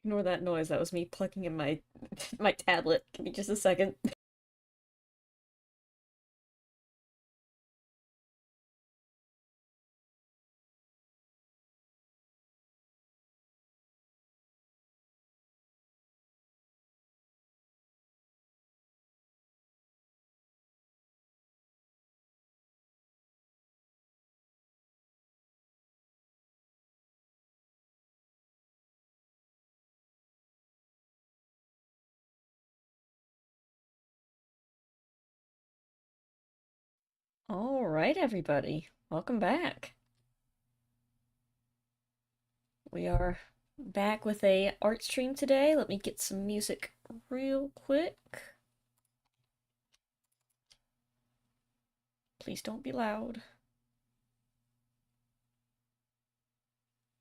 Ignore that noise. That was me plugging in my my tablet. Give me just a second. All right, everybody. Welcome back. We are back with a art stream today. Let me get some music real quick. Please don't be loud.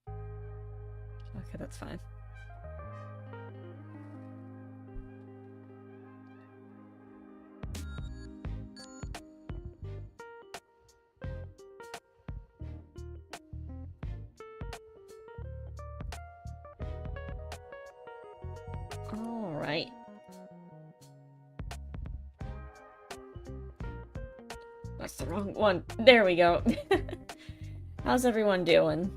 Okay, that's fine. All right. That's the wrong one. There we go. How's everyone doing?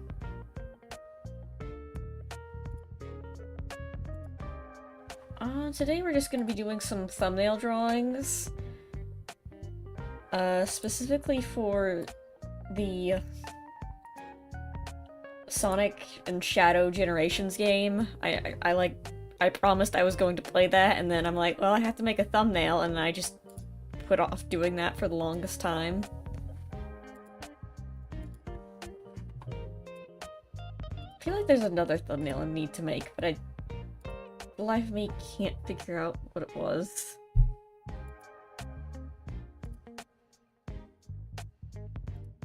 Today we're just gonna be doing some thumbnail drawings. Specifically for the Sonic and Shadow Generations game. I promised I was going to play that, and then I'm like, well, I have to make a thumbnail, and I just put off doing that for the longest time. I feel like there's another thumbnail I need to make, but the life of me can't figure out what it was.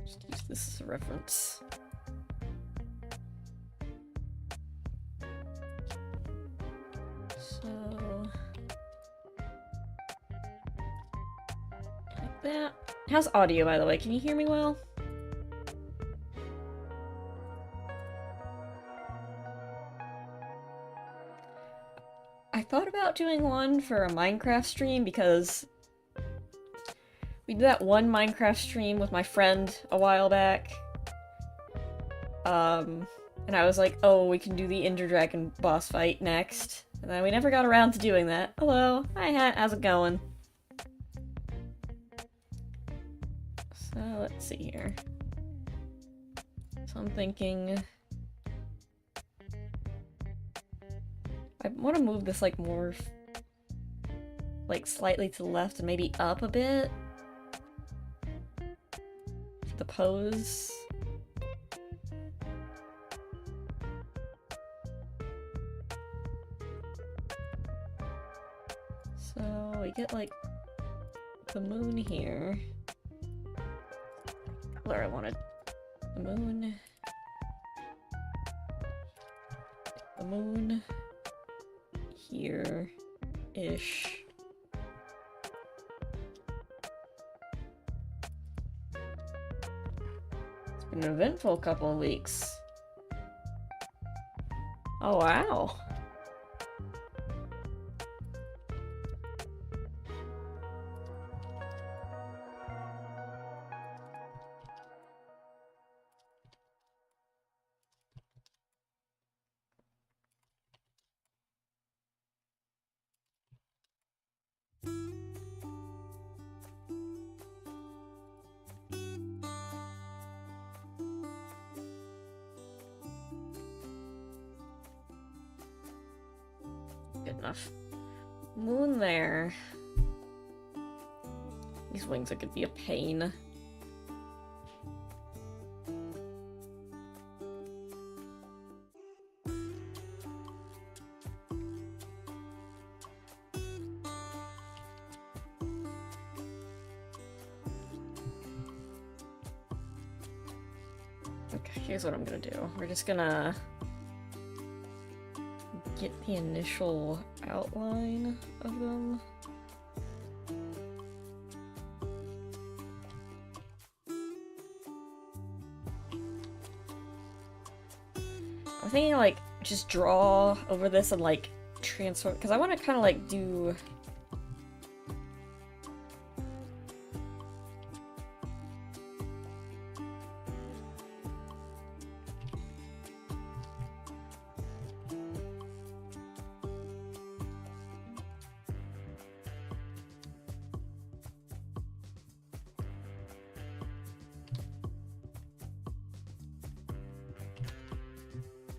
Just use this as a reference. So... like that. How's audio, by the way? Can you hear me well? I thought about doing one for a Minecraft stream because we did that one Minecraft stream with my friend a while back. And I was like, oh, we can do the Ender Dragon boss fight next. And then we never got around to doing that. Hello. Hi, Hat. How's it going? So, let's see here. So I'm thinking... I want to move this, like, more... like, slightly to the left and maybe up a bit. For the pose. So, we get, like, the moon here. Where I wanted the moon. The moon. Here-ish. It's been an eventful couple of weeks. Oh, wow. Good enough. Moon there. These wings are gonna be a pain. Okay, here's what I'm gonna do. We're just gonna get the initial outline of them. I'm thinking like just draw over this and like transform, because I want to kind of like do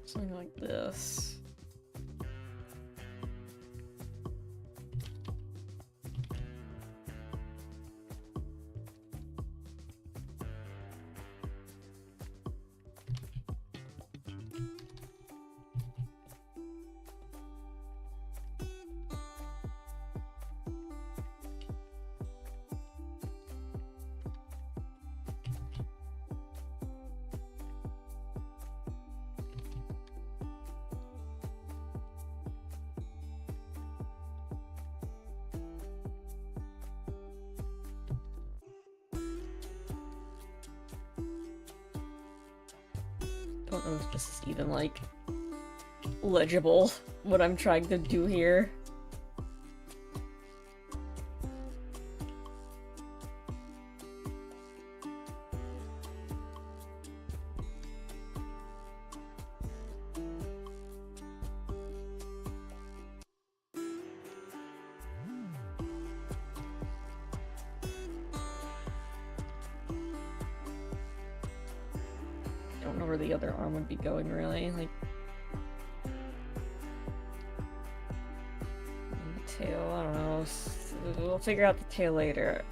something like this. I don't know if this is even, like, legible, what I'm trying to do here. I don't know where the other arm would be going, really. Like, the tail, I don't know. We'll figure out the tail later.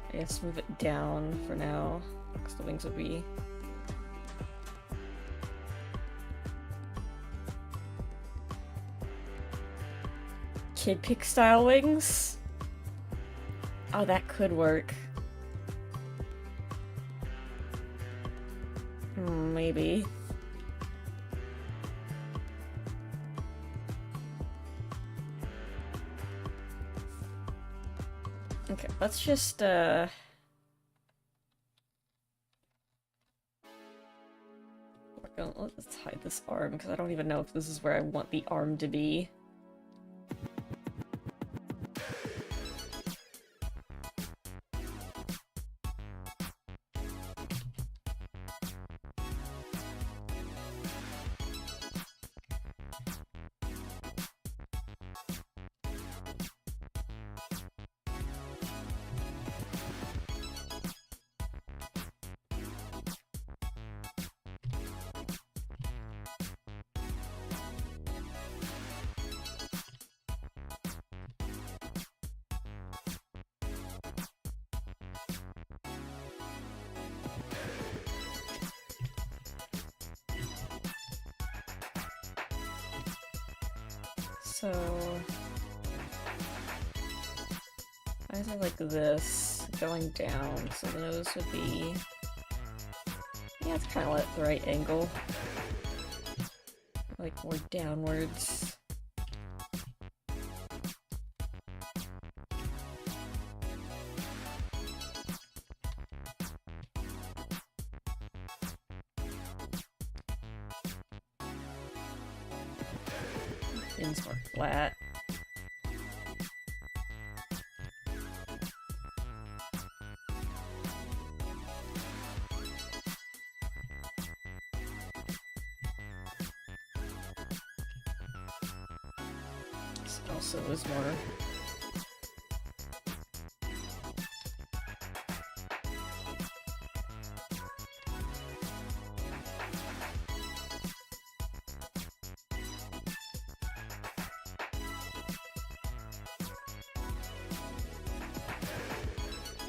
I guess move it down for now, because the wings would be... Kid Pick style wings? Oh, that could work. Maybe. Okay, let's just, let's hide this arm, because I don't even know if this is where I want the arm to be. So, I have like this going down, so the nose would be, yeah, it's kind of at the right angle, like more downwards. Fins more flat. This also is more.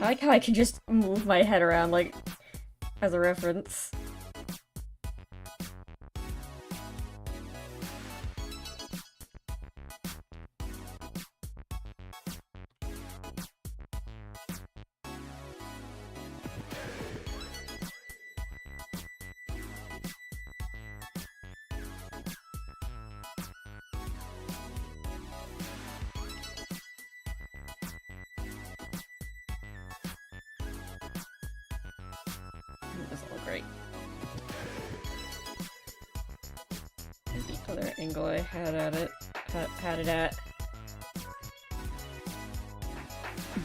I like how I can just move my head around, like, as a reference. It doesn't look right. Maybe other angle I had at it. Had it at.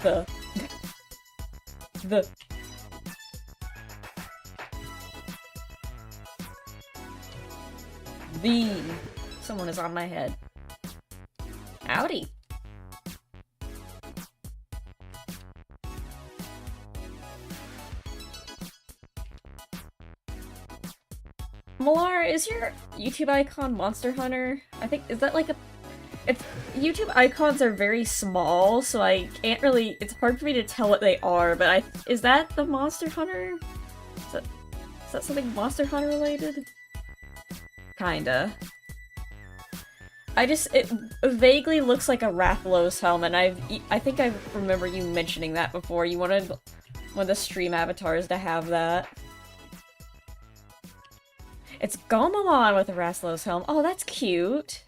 The. The. Someone is on my head. Howdy. Malar, is your YouTube icon Monster Hunter? I think, is that like a... YouTube icons are very small, so I can't really... It's hard for me to tell what they are, but is that the Monster Hunter? Is that something Monster Hunter related? Kinda. It vaguely looks like a Rathalos helm, and I think I remember you mentioning that before. You wanted one of the stream avatars to have that. It's Gomamon with a Rathalos helm. Oh, that's cute.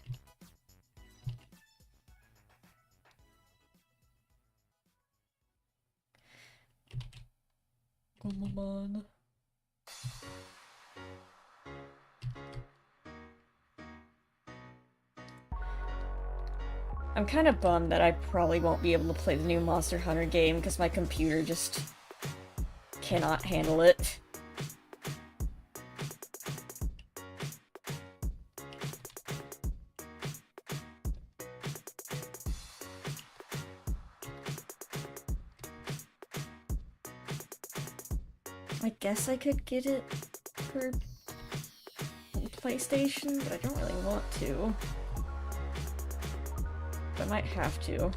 Gomamon. I'm kind of bummed that I probably won't be able to play the new Monster Hunter game because my computer just cannot handle it. I guess I could get it for PlayStation, but I don't really want to. I might have to.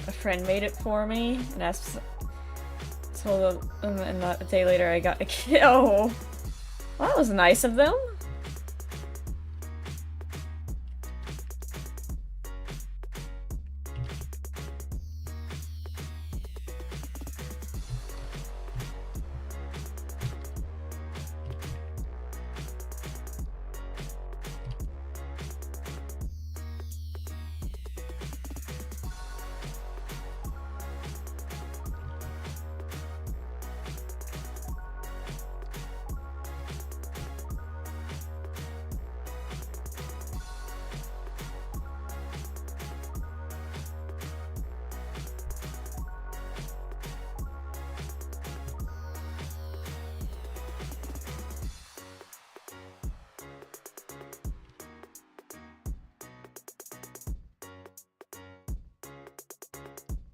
A friend made it for me, and told them, and a day later I got a kid. Oh, well, that was nice of them.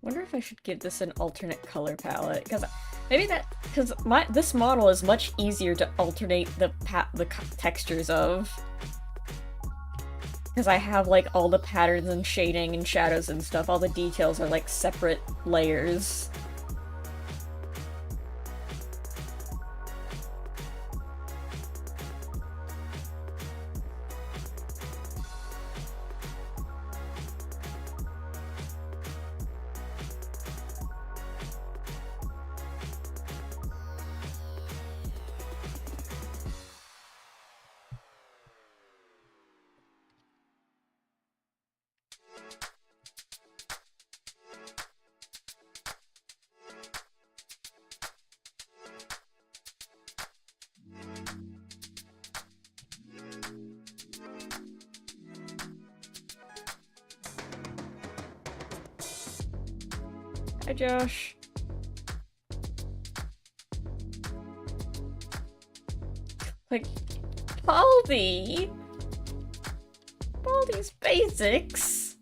Wonder if I should give this an alternate color palette, because this model is much easier to alternate the textures of. Because I have like all the patterns and shading and shadows and stuff, all the details are like separate layers. Hi, Josh. Like, Baldi! Baldi's basics!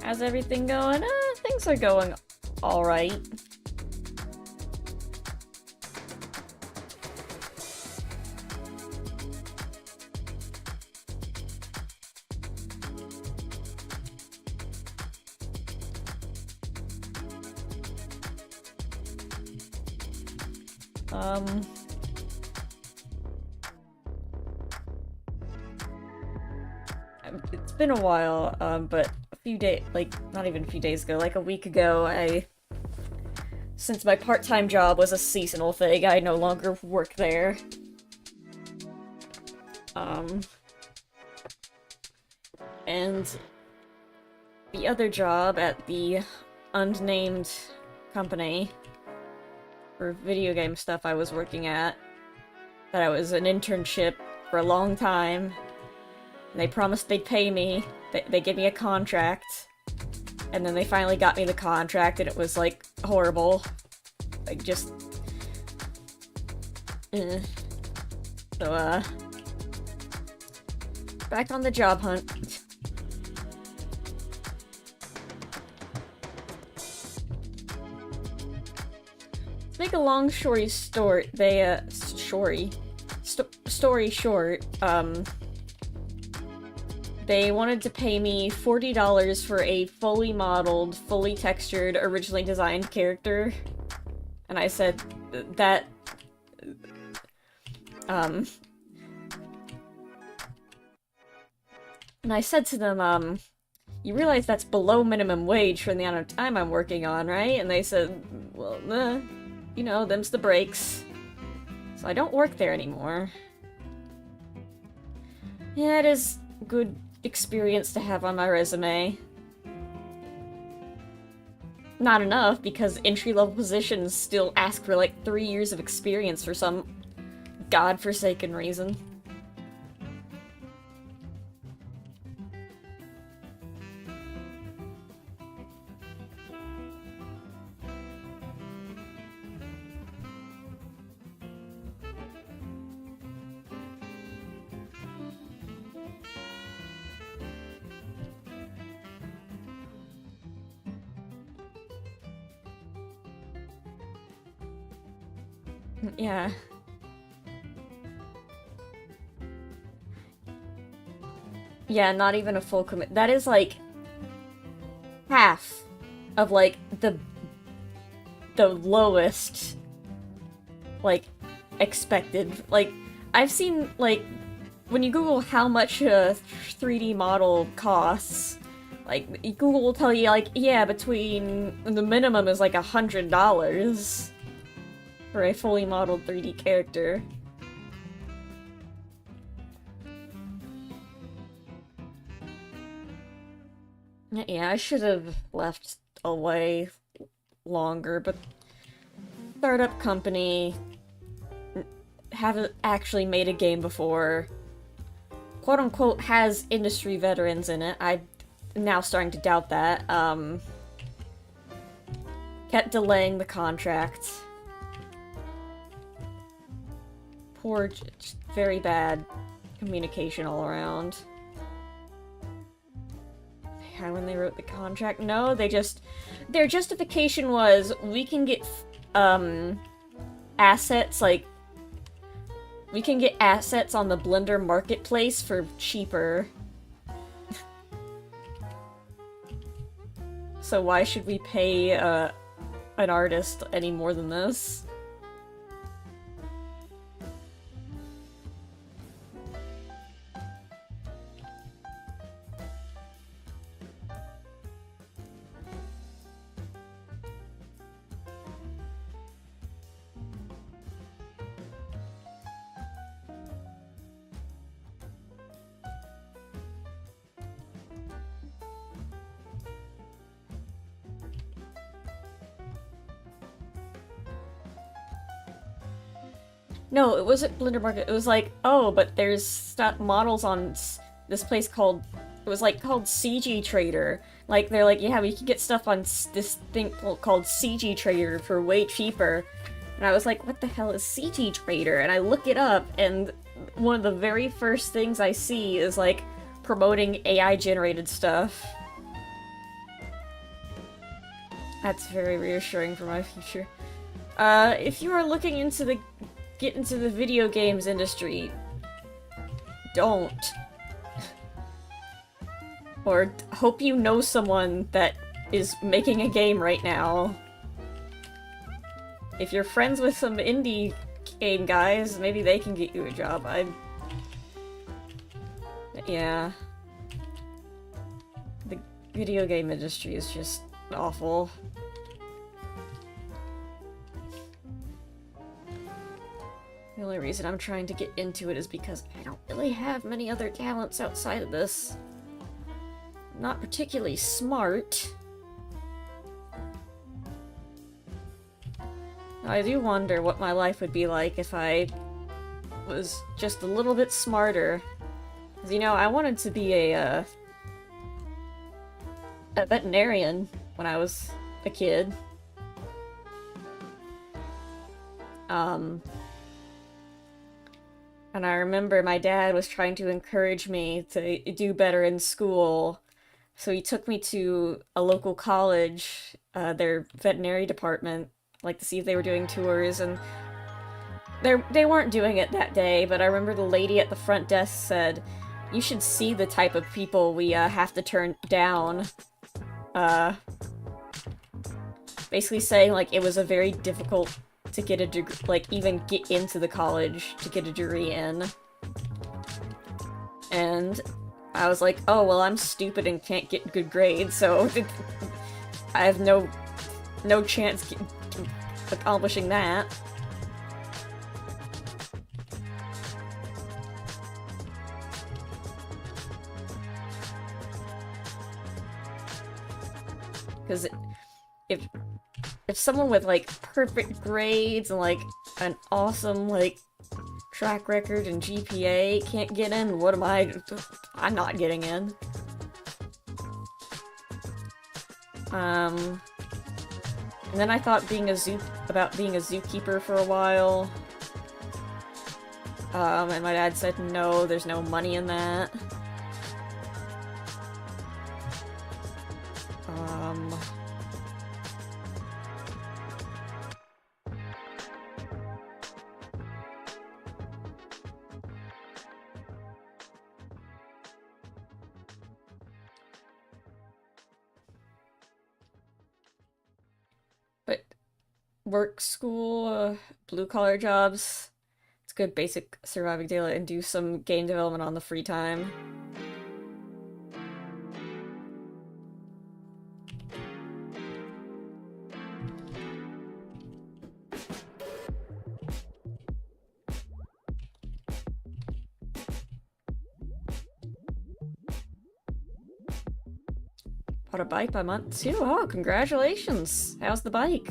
How's everything going? Things are going alright. Um... It's been a while, but a few days, like, not even a few days ago, like a week ago, since my part-time job was a seasonal thing, I no longer work there. And the other job at the unnamed company for video game stuff I was working at, that I was an internship for a long time, and they promised they'd pay me. They gave me a contract, and then they finally got me the contract, and it was, like, horrible. Like, just... So, back on the job hunt. To make a long story short, story short, they wanted to pay me $40 for a fully modeled, fully textured, originally designed character. And I said that... And I said to them, you realize that's below minimum wage for the amount of time I'm working on, right? And they said, well, you know, them's the breaks. So I don't work there anymore. Yeah, it is good experience to have on my resume. Not enough, because entry-level positions still ask for like 3 years of experience for some godforsaken reason. Yeah. Yeah, not even a full commit. That is like half of like the lowest like expected. Like I've seen like when you Google how much a 3D model costs, like Google will tell you like, yeah, between the minimum is like $100 for a fully modeled 3D character. Yeah, I should have left away longer, but startup company, haven't actually made a game before, quote-unquote has industry veterans in it. I'm now starting to doubt that. Kept delaying the contract. Poor, just very bad communication all around. Yeah, when they wrote the contract, no, they just... Their justification was, we can get, assets, like... We can get assets on the Blender marketplace for cheaper. So why should we pay, an artist any more than this? No, it wasn't Blender Market. It was like, oh, but there's models on this place called, it was like called CG Trader. Like, they're like, yeah, we can get stuff on this thing called CG Trader for way cheaper. And I was like, what the hell is CG Trader? And I look it up, and one of the very first things I see is like promoting AI-generated stuff. That's very reassuring for my future. If you are looking into get into the video games industry, don't. Or hope you know someone that is making a game right now. if you're friends with some indie game guys, maybe they can get you a job. Yeah. The video game industry is just awful. The only reason I'm trying to get into it is because I don't really have many other talents outside of this. I'm not particularly smart. I do wonder what my life would be like if I was just a little bit smarter. 'Cause, you know, I wanted to be a veterinarian when I was a kid. And I remember my dad was trying to encourage me to do better in school. So he took me to a local college, their veterinary department, like to see if they were doing tours, and they weren't doing it that day, but I remember the lady at the front desk said, "You should see the type of people we have to turn down." Basically saying like it was a very difficult to get a degree, like even get into the college to get a degree in. And I was like, oh, well, I'm stupid and can't get good grades, so I have no chance accomplishing that. Because if someone with like perfect grades and like an awesome like track record and GPA can't get in, what am I? I'm not getting in. And then I thought about being a zookeeper for a while. And my dad said no, there's no money in that. But work, school, blue-collar jobs, it's good basic surviving daily, and do some game development on the free time. Bought a bike by month 2. Oh, congratulations! How's the bike?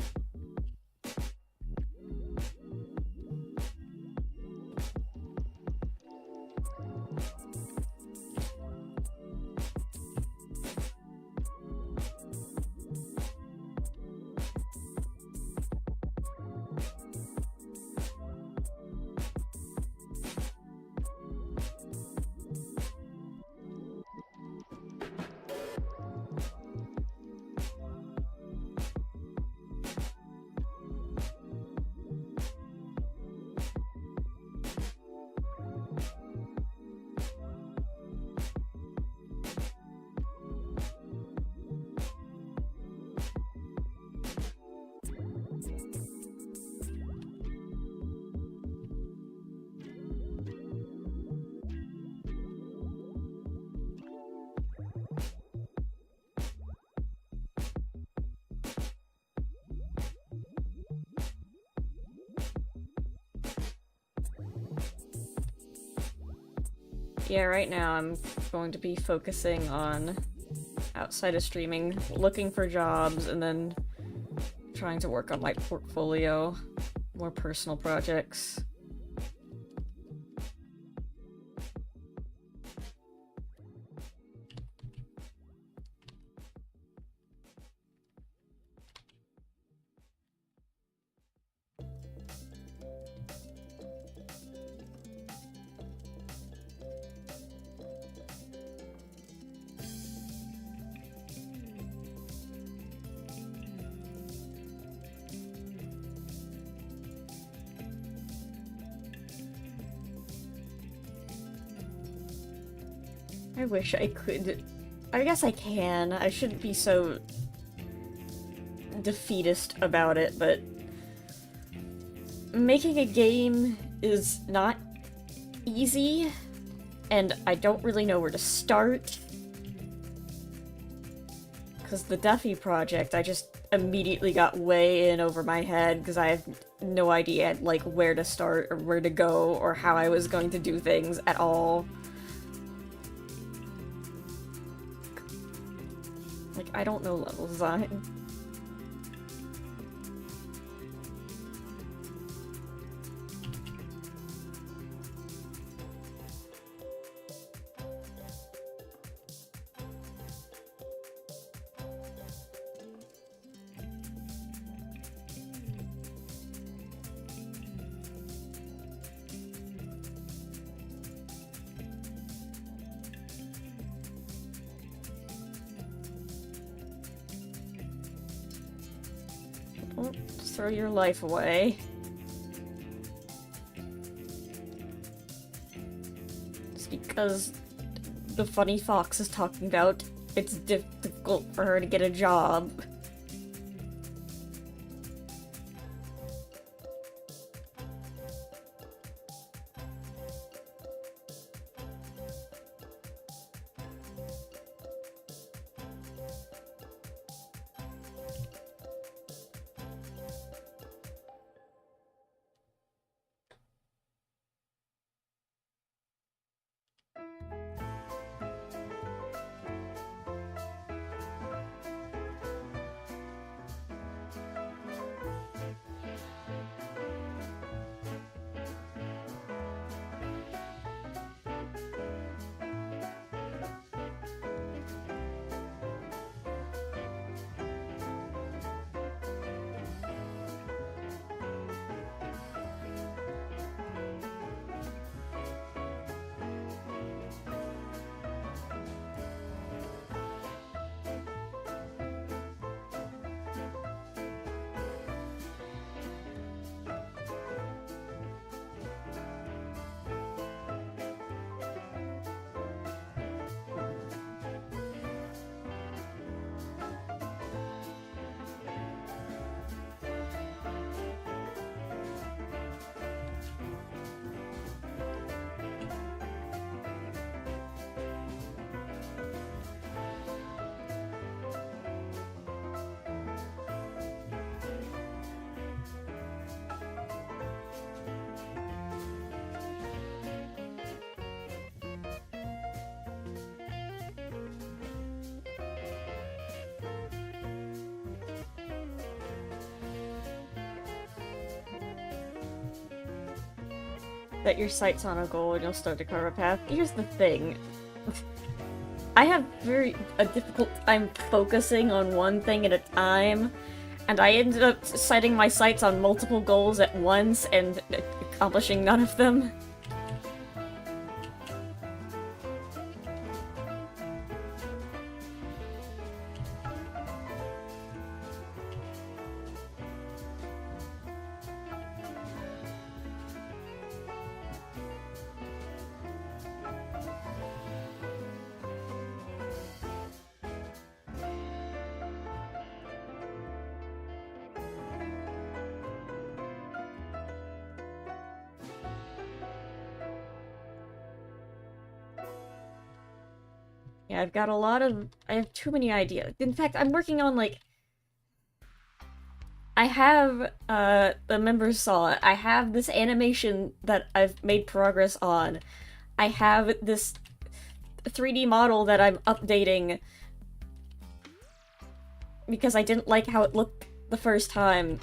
Yeah, right now I'm going to be focusing on, outside of streaming, looking for jobs and then trying to work on my portfolio, more personal projects. I wish I could. I guess I can. I shouldn't be so defeatist about it, but making a game is not easy, and I don't really know where to start. Because the Duffy project, I just immediately got way in over my head because I have no idea, like, where to start or where to go or how I was going to do things at all. Like, I don't know level design. Don't throw your life away. Just because the funny fox is talking about it's difficult for her to get a job. Set your sights on a goal and you'll start to carve a path. Here's the thing. I have a difficult time focusing on one thing at a time, and I ended up setting my sights on multiple goals at once and accomplishing none of them. Yeah, I've got a lot of... I have too many ideas. In fact, I'm working on, like... I have, the members saw it. I have this animation that I've made progress on. I have this 3D model that I'm updating because I didn't like how it looked the first time.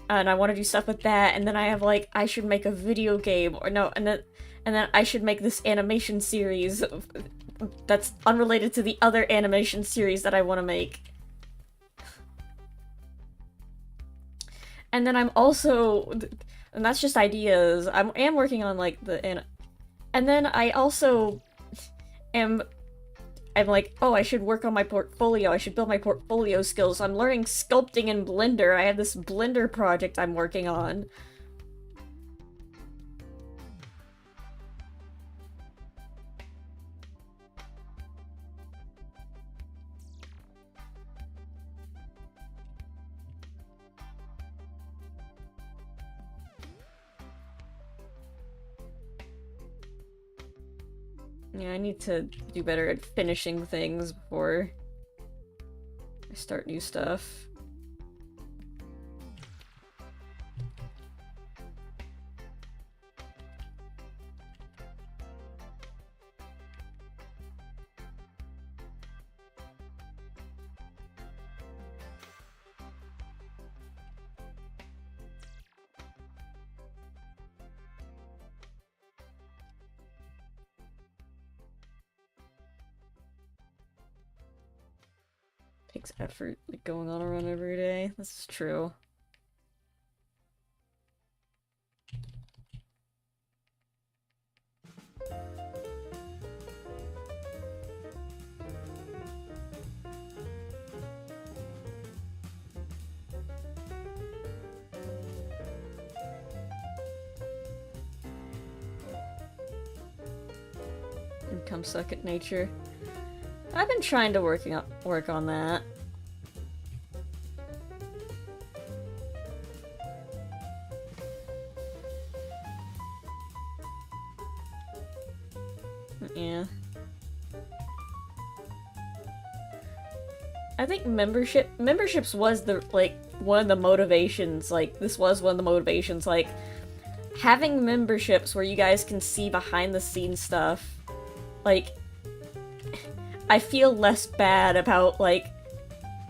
And I want to do stuff with that, and then I have, like, I should make a video game, or no, and then I should make this animation series that's unrelated to the other animation series that I want to make. And then I'm also, and that's just ideas, I am working on, like, and then I also I'm like, oh, I should work on my portfolio, I should build my portfolio skills. I'm learning sculpting in Blender. I have this Blender project I'm working on. Yeah, I need to do better at finishing things before I start new stuff. Takes effort, like, going on a run every day. This is true. Income second nature. I've been trying to work on that. Yeah. I think memberships was the, like, one of the motivations, like, this was one of the motivations, like, having memberships where you guys can see behind the scenes stuff, like, I feel less bad about, like,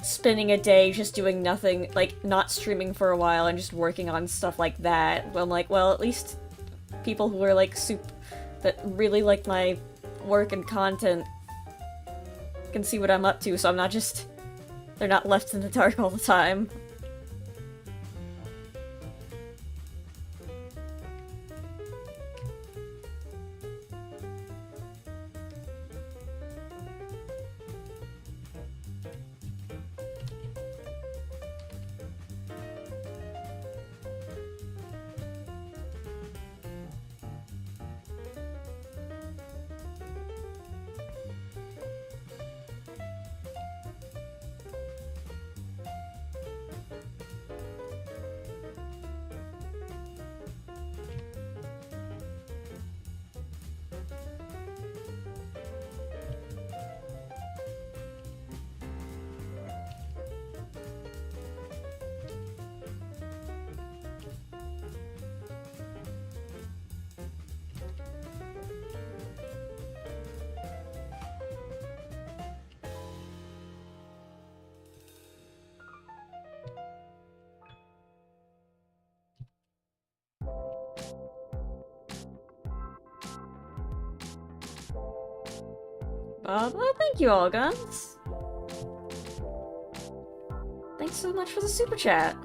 spending a day just doing nothing, like, not streaming for a while and just working on stuff like that. I'm like, well, at least people who are, like, that really like my work and content can see what I'm up to, so I'm not just... they're not left in the dark all the time. Well, thank you all, Guns. Thanks so much for the super chat.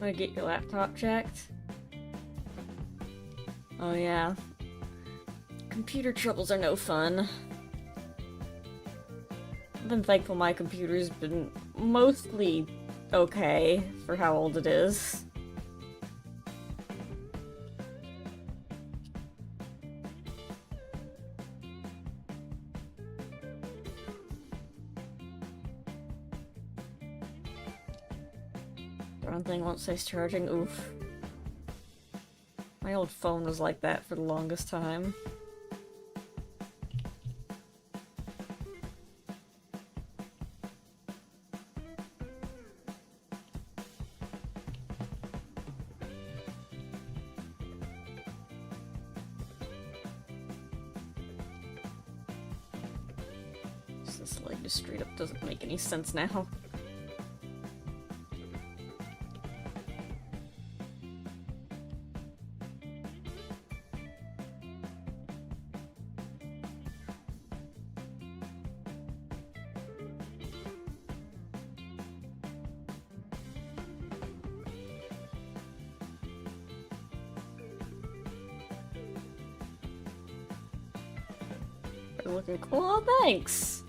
Want to get your laptop checked? Oh yeah. Computer troubles are no fun. I've been thankful my computer's been mostly okay for how old it is. The wrong thing won't say charging, oof. My old phone was like that for the longest time. This leg just straight up doesn't make any sense now. Looking cool. Oh, thanks.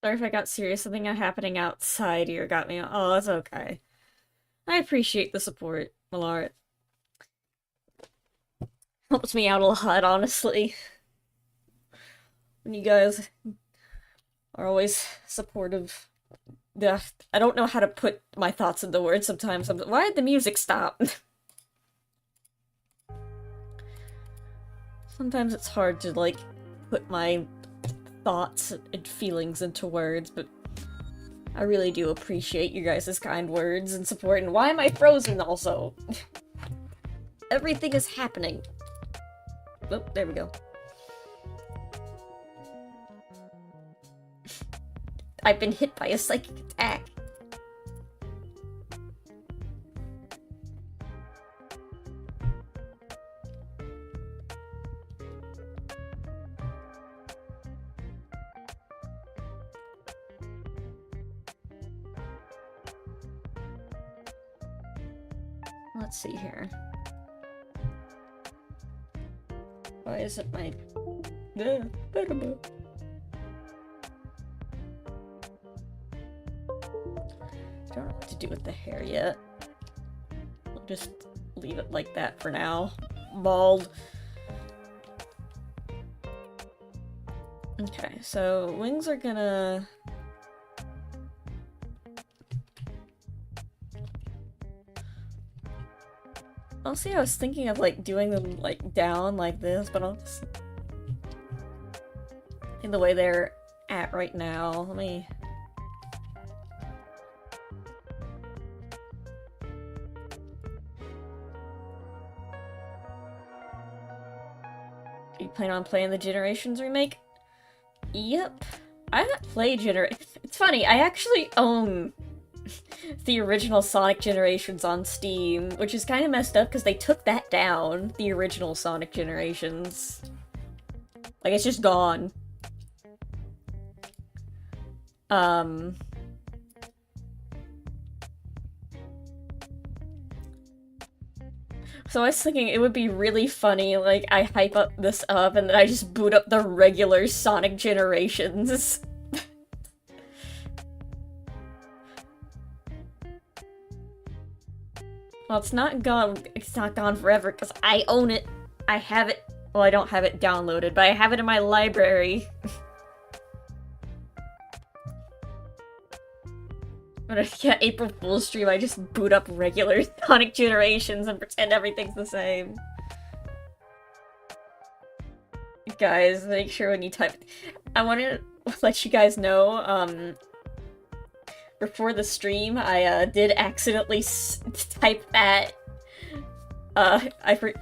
Sorry if I got serious. Something happening outside here got me. Oh, it's okay. I appreciate the support, Malart. Helps me out a lot, honestly. When you guys are always supportive. I don't know how to put my thoughts into words sometimes. Why did the music stop? Sometimes it's hard to, like, put my thoughts and feelings into words, but I really do appreciate you guys' kind words and support. And why am I frozen also? Everything is happening. Oh, there we go. I've been hit by a psychic attack. Let's see here. Why isn't my... Don't know what to do with the hair yet. We'll just leave it like that for now. Bald. Okay, so wings are gonna... Honestly, I was thinking of like doing them like down like this, but I'll just... in the way they're at right now. Let me... You plan on playing the Generations remake? Yep. I haven't played It's funny, I actually own the original Sonic Generations on Steam, which is kind of messed up because they took that down, the original Sonic Generations. Like, it's just gone. So I was thinking it would be really funny, like, I hype up this up and then I just boot up the regular Sonic Generations. Well, it's not gone forever, because I own it. I have it. Well, I don't have it downloaded, but I have it in my library. When I get April Fool's stream, I just boot up regular Sonic Generations and pretend everything's the same. Guys, make sure when you type... I want to let you guys know, before the stream, I did accidentally type that. I could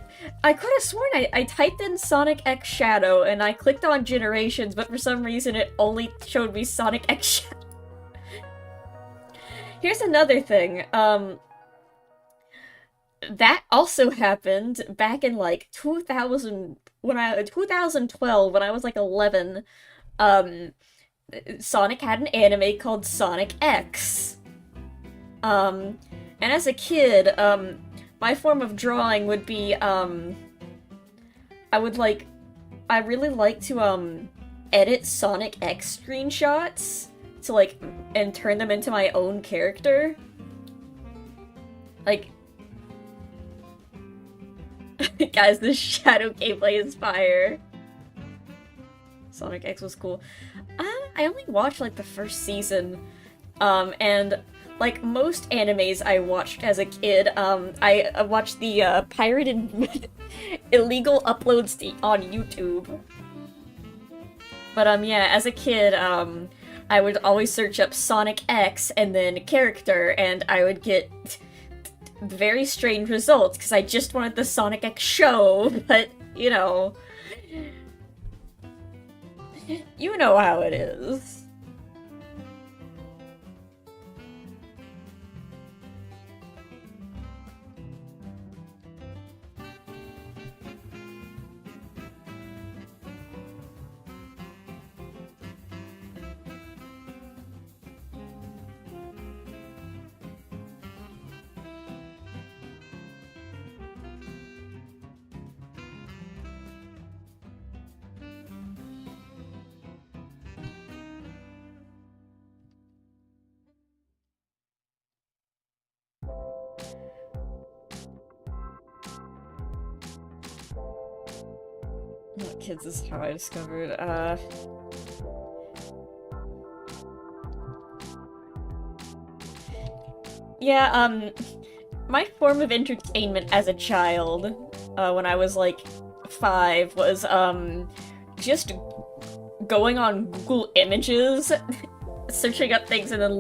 have sworn I typed in Sonic X Shadow and I clicked on Generations, but for some reason it only showed me Sonic X Shadow. Here's another thing. That also happened back in like 2012 when I was like 11. Sonic had an anime called Sonic X. And as a kid, my form of drawing would be, I really like to, edit Sonic X screenshots to, like, and turn them into my own character. Like, guys, this Shadow gameplay is fire. Sonic X was cool. I only watched, like, the first season, and, like, most animes I watched as a kid, I watched the, pirated illegal uploads on YouTube. But, yeah, as a kid, I would always search up Sonic X and then character, and I would get very strange results, because I just wanted the Sonic X show, but, you know... You know how it is. Kids is how I discovered, yeah, my form of entertainment as a child, when I was, like, 5, was, just going on Google Images, searching up things, and then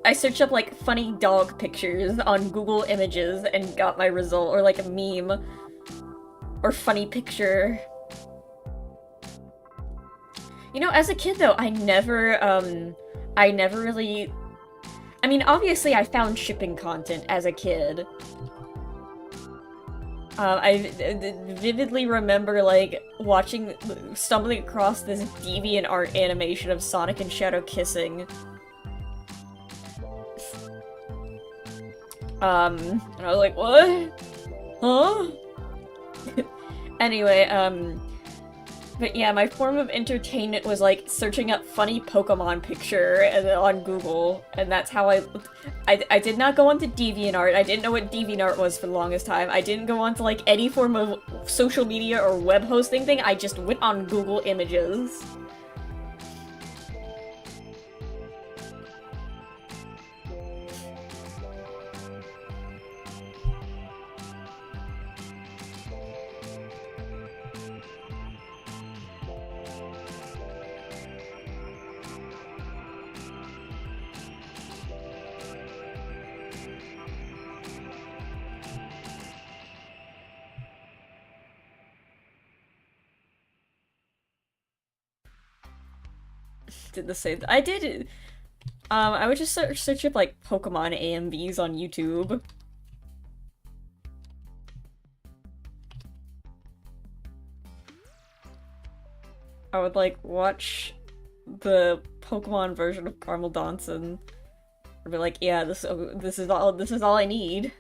I searched up, like, funny dog pictures on Google Images and got my result, or, like, a meme, or funny picture. You know, as a kid, though, I never really... I mean, obviously I found shipping content as a kid. I vividly remember, like, stumbling across this DeviantArt animation of Sonic and Shadow kissing. And I was like, what? Huh? Anyway, but yeah, my form of entertainment was like searching up funny Pokemon picture and on Google, and that's how I did not go onto DeviantArt. I didn't know what DeviantArt was for the longest time. I didn't go onto like any form of social media or web hosting thing. I just went on Google Images. Did the same. I did. I would just search up like Pokemon AMVs on YouTube. I would like watch the Pokemon version of Caramel Dawson. I'd be like, yeah, this is all I need.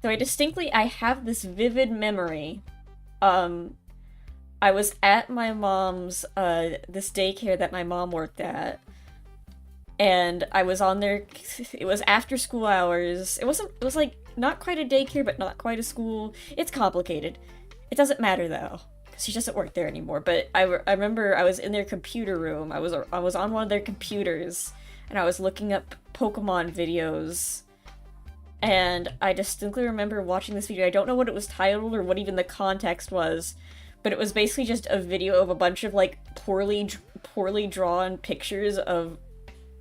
So I have this vivid memory. I was at my mom's, this daycare that my mom worked at, and I was on there, it was after school hours. It was like, not quite a daycare, but not quite a school. It's complicated. It doesn't matter though, because she doesn't work there anymore, but I remember I was in their computer room. I was on one of their computers, and I was looking up Pokemon videos, and I distinctly remember watching this video. I don't know what it was titled or what even the context was, but it was basically just a video of a bunch of like poorly drawn pictures of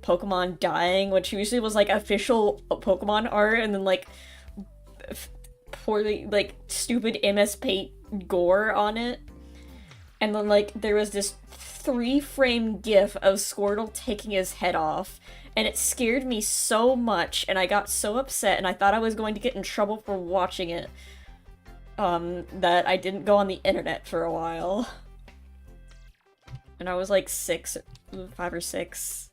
Pokemon dying, which usually was like official Pokemon art, and then like poorly, like stupid MS Paint gore on it. And then like there was this 3-frame gif of Squirtle taking his head off, and it scared me so much, and I got so upset, and I thought I was going to get in trouble for watching it. That I didn't go on the internet for a while. And I was like 5 or 6.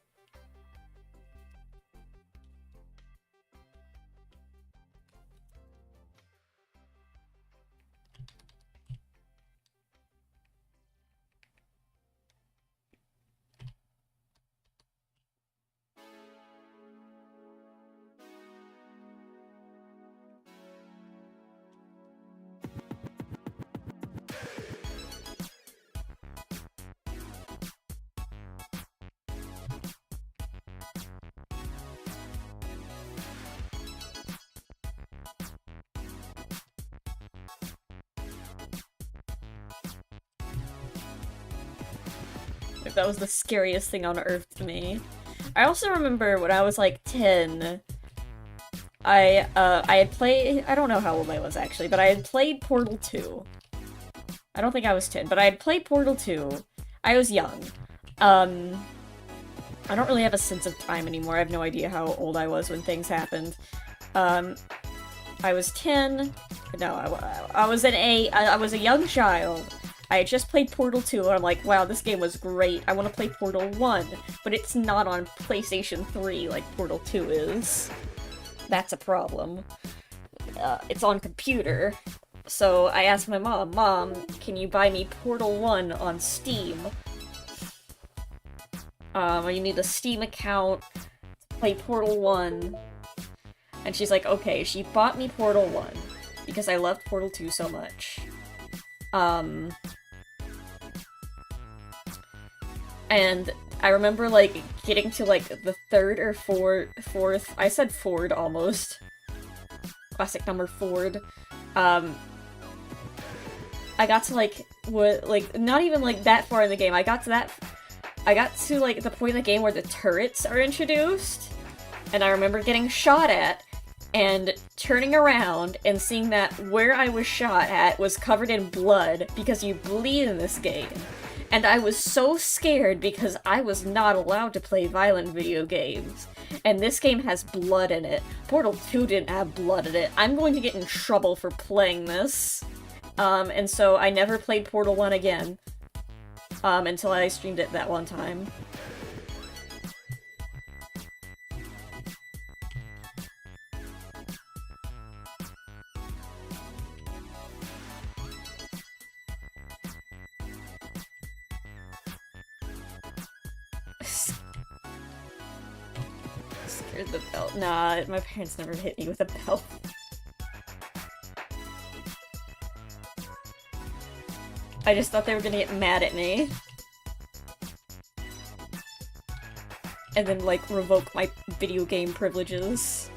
That was the scariest thing on earth to me. I also remember when I was like 10, I had played, I don't know how old I was actually, but I had played Portal 2. I don't think I was 10, but I had played Portal 2. I was young. I don't really have a sense of time anymore. I have no idea how old I was when things happened. I was 10. No, I was I was a young child. I had just played Portal 2, and I'm like, wow, this game was great. I want to play Portal 1, but it's not on PlayStation 3 like Portal 2 is. That's a problem. It's on computer. So I asked my mom, Mom, can you buy me Portal 1 on Steam? You need a Steam account to play Portal 1. And she's like, okay, she bought me Portal 1, because I loved Portal 2 so much. And I remember, like, getting to, like, the third or fourth, I said Ford almost. Classic number Ford. I got to, like, not even, like, that far in the game. I got to, like, the point in the game where the turrets are introduced, and I remember getting shot at, and turning around and seeing that where I was shot at was covered in blood, because you bleed in this game. And I was so scared because I was not allowed to play violent video games. And this game has blood in it. Portal 2 didn't have blood in it. I'm going to get in trouble for playing this. And so I never played Portal 1 again. Until I streamed it that one time. Scared the belt. Nah, my parents never hit me with a belt. I just thought they were gonna get mad at me. And then, like, revoke my video game privileges.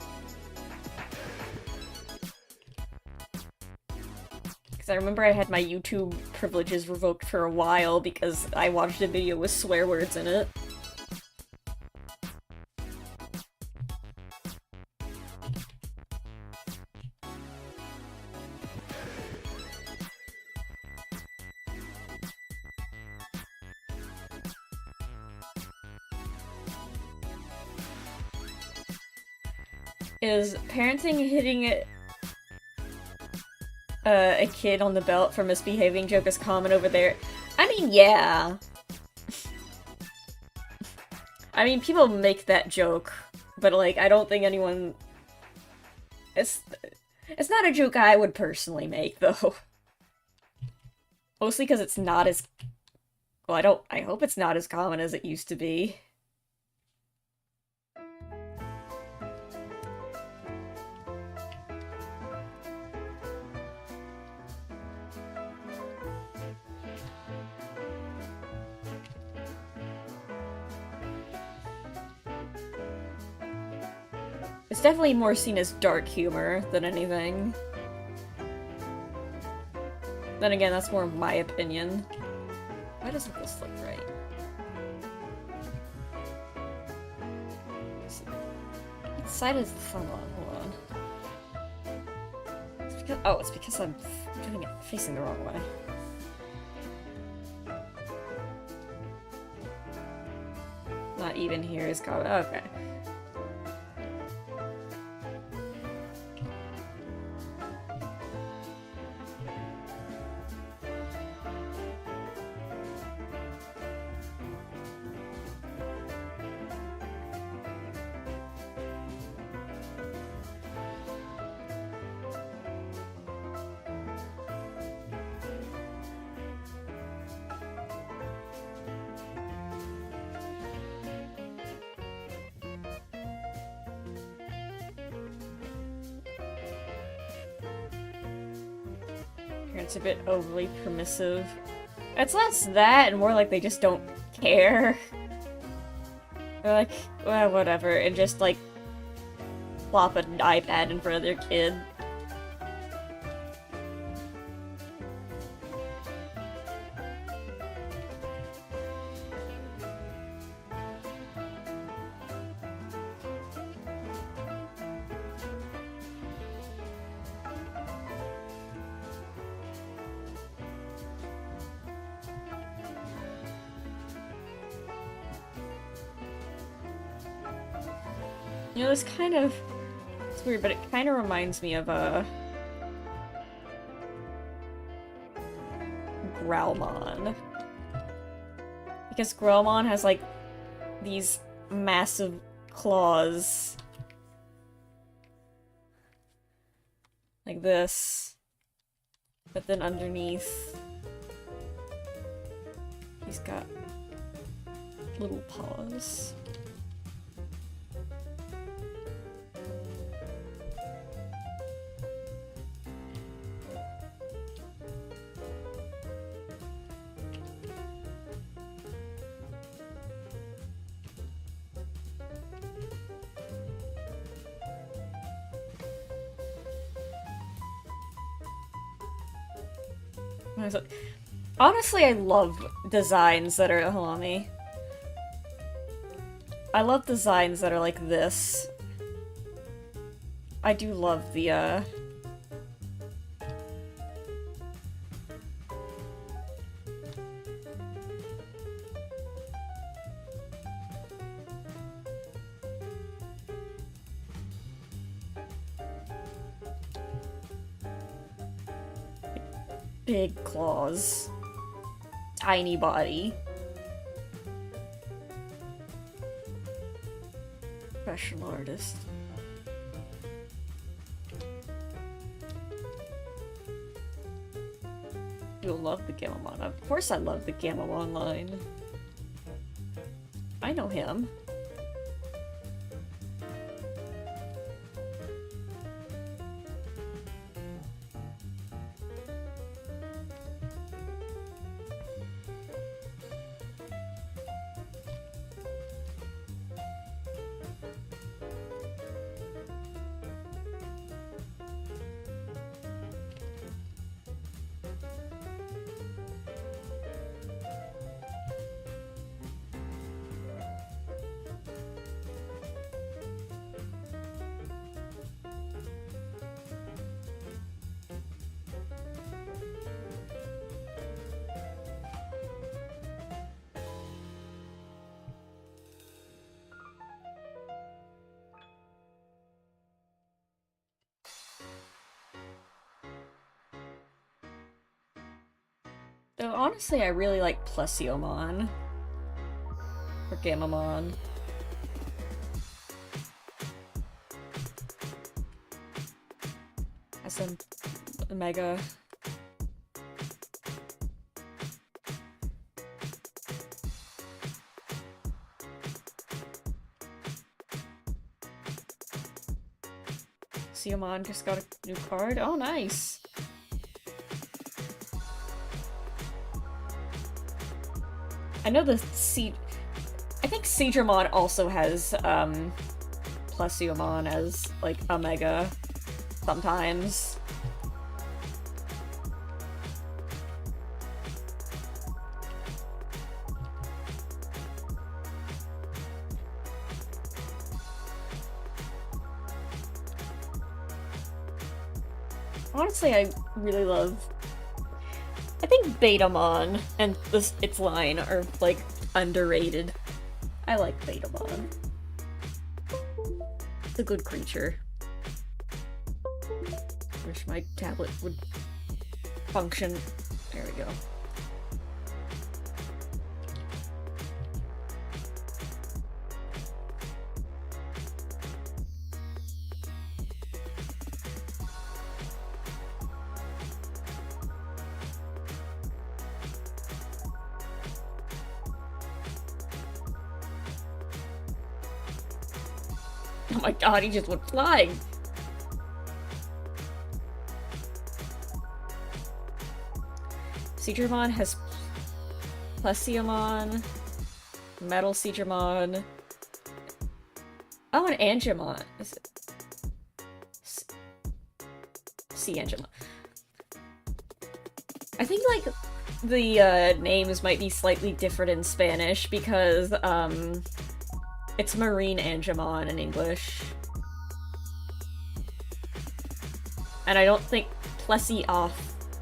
Because I remember I had my YouTube privileges revoked for a while because I watched a video with swear words in it. Is parenting hitting a kid on the belt for misbehaving joke is common over there? I mean, yeah. I mean, people make that joke, but like, I don't think anyone... It's not a joke I would personally make, though. Mostly because it's not as... Well, I hope it's not as common as it used to be. It's definitely more seen as dark humor than anything. Then again, that's more my opinion. Why doesn't this look right? What side is the front on? Hold on. It's because, oh, it's because I'm doing it facing the wrong way. Not even here is got okay. It's a bit overly permissive. It's less that and more like they just don't care. They're like, well, whatever, and just like plop an iPad in front of their kid. You know, this kind of... It's weird, but it kind of reminds me of, Growlmon. Because Growlmon has, like, these massive claws. Like this. But then underneath... he's got little paws. Honestly, I love designs that are... Hold on me. I love designs that are like this. I do love the, big claws. Tiny body. Professional artist. You'll love the Gamamon. Of course I love the Gamamon line. I know him. Though honestly, I really like Plesiomon. Or Gamamon. Has some mega. Plesiomon just got a new card. Oh, nice. I know the I think Seadramon also has, Plesiomon as, like, a mega sometimes. Honestly, I really love... I think Betamon and its line are, like, underrated. I like Betamon. It's a good creature. Wish my tablet would function. There we go. Oh my god, he just went flying! Seadramon has Plesiomon, Metal Seadramon. Oh, and Angemon. Is it? Sea-Angemon. I think, like, the names might be slightly different in Spanish because, it's Marine Angemon in English. And I don't think Plesioth.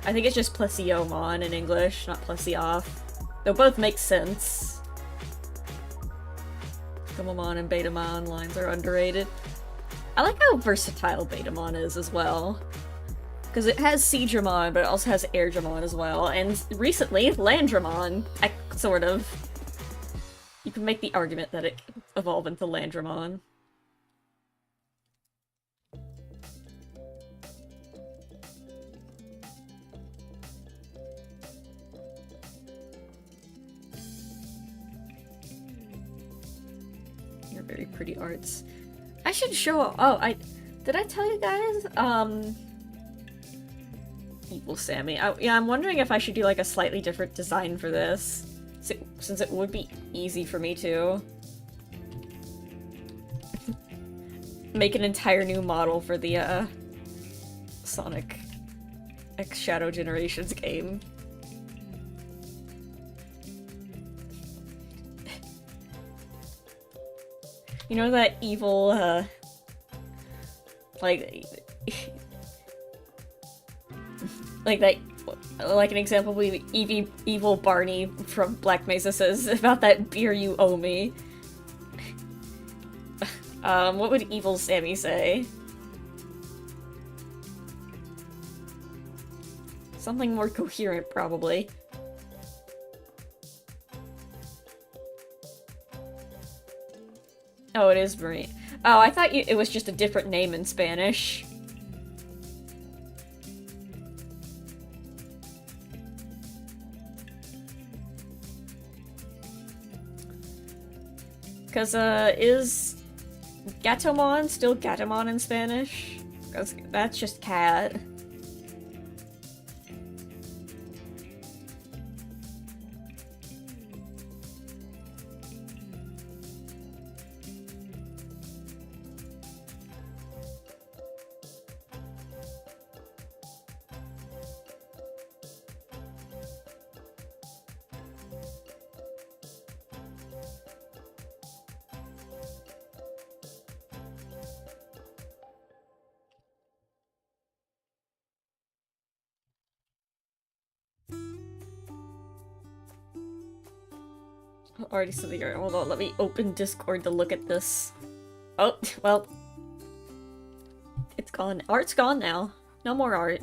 I think it's just Plesiomon in English, not Plesioth. They'll both make sense. Gamamon and Betamon lines are underrated. I like how versatile Betamon is as well. Because it has Seadramon, but it also has Airdramon as well. And recently, Landramon, sort of. You can make the argument that it can evolve into Landramon. You're very pretty arts. I should show- oh, did I tell you guys? Evil Sammy. Yeah, I'm wondering if I should do like a slightly different design for this. Since it would be easy for me to make an entire new model for the Sonic X Shadow Generations game. You know that evil, like that, like an example would be evil Barney from Black Mesa says about that beer you owe me. What would evil Sammy say? Something more coherent, probably. Oh, it is Marine. Oh, I thought it was just a different name in Spanish. Cause, is Gatomon still Gatomon in Spanish? Cause that's just cat. Already said the art. Hold on, let me open Discord to look at this. Oh, well. It's gone. Art's gone now. No more art.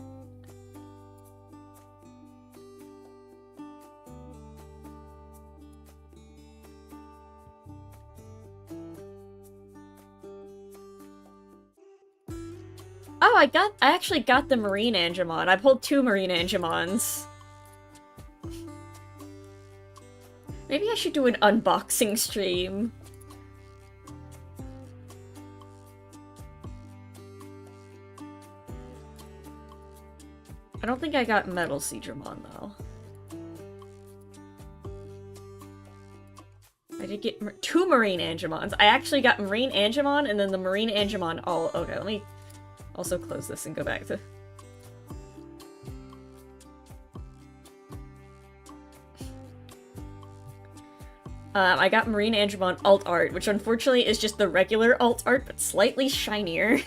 Oh, I actually got the Marine Angemon. I pulled 2 Marine Angemons. Maybe I should do an unboxing stream. I don't think I got Metal Seadramon, though. I did get 2 Marine Angemons. I actually got Marine Angemon and then the Marine Angemon all- okay, let me also close this and go back to... I got Marine Angemon alt art, which unfortunately is just the regular alt art, but slightly shinier.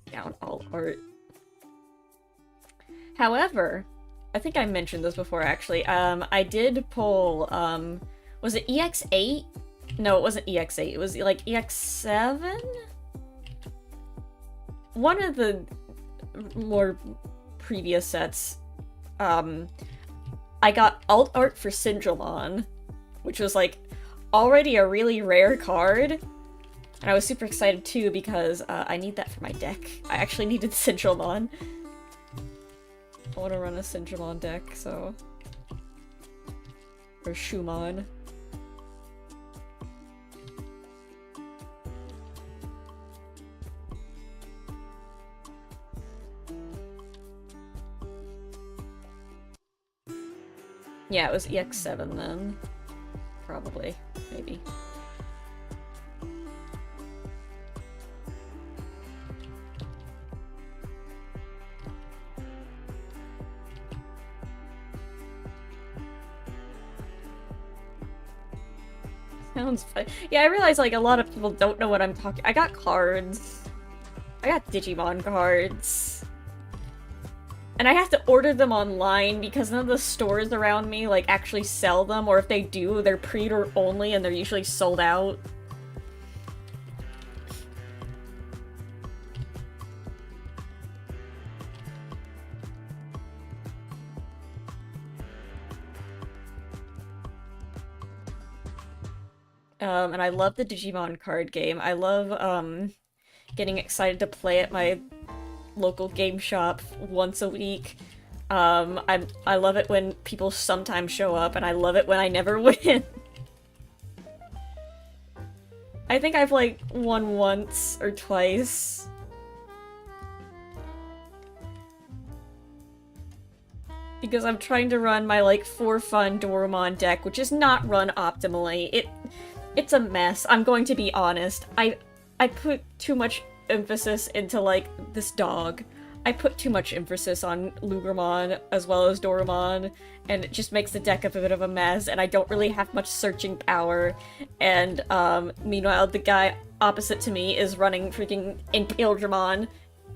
Down alt art. However, I think I mentioned this before actually. I did pull, was it EX8? No, it wasn't EX8. It was like EX7? One of the more previous sets. I got alt art for Syndramon, which was like already a really rare card. And I was super excited too because I need that for my deck. I actually needed Syndramon. I want to run a Syndramon deck, so... or Shumon. Yeah, it was EX7 then. Probably. Maybe. Sounds fun. Yeah, I realize like a lot of people don't know what I'm talking. I got cards. I got Digimon cards. And I have to order them online because none of the stores around me like actually sell them, or if they do, they're pre-order only and they're usually sold out. And I love the Digimon card game. I love, getting excited to play at my local game shop once a week. I love it when people sometimes show up, and I love it when I never win. I think I've, like, won once or twice. Because I'm trying to run my, like, for fun Dorumon deck, which is not run optimally. It's a mess. I'm going to be honest. I put too much emphasis into, like, this dog. I put too much emphasis on Lugramon as well as Dorumon, and it just makes the deck a bit of a mess, and I don't really have much searching power. And, meanwhile, the guy opposite to me is running freaking Impildramon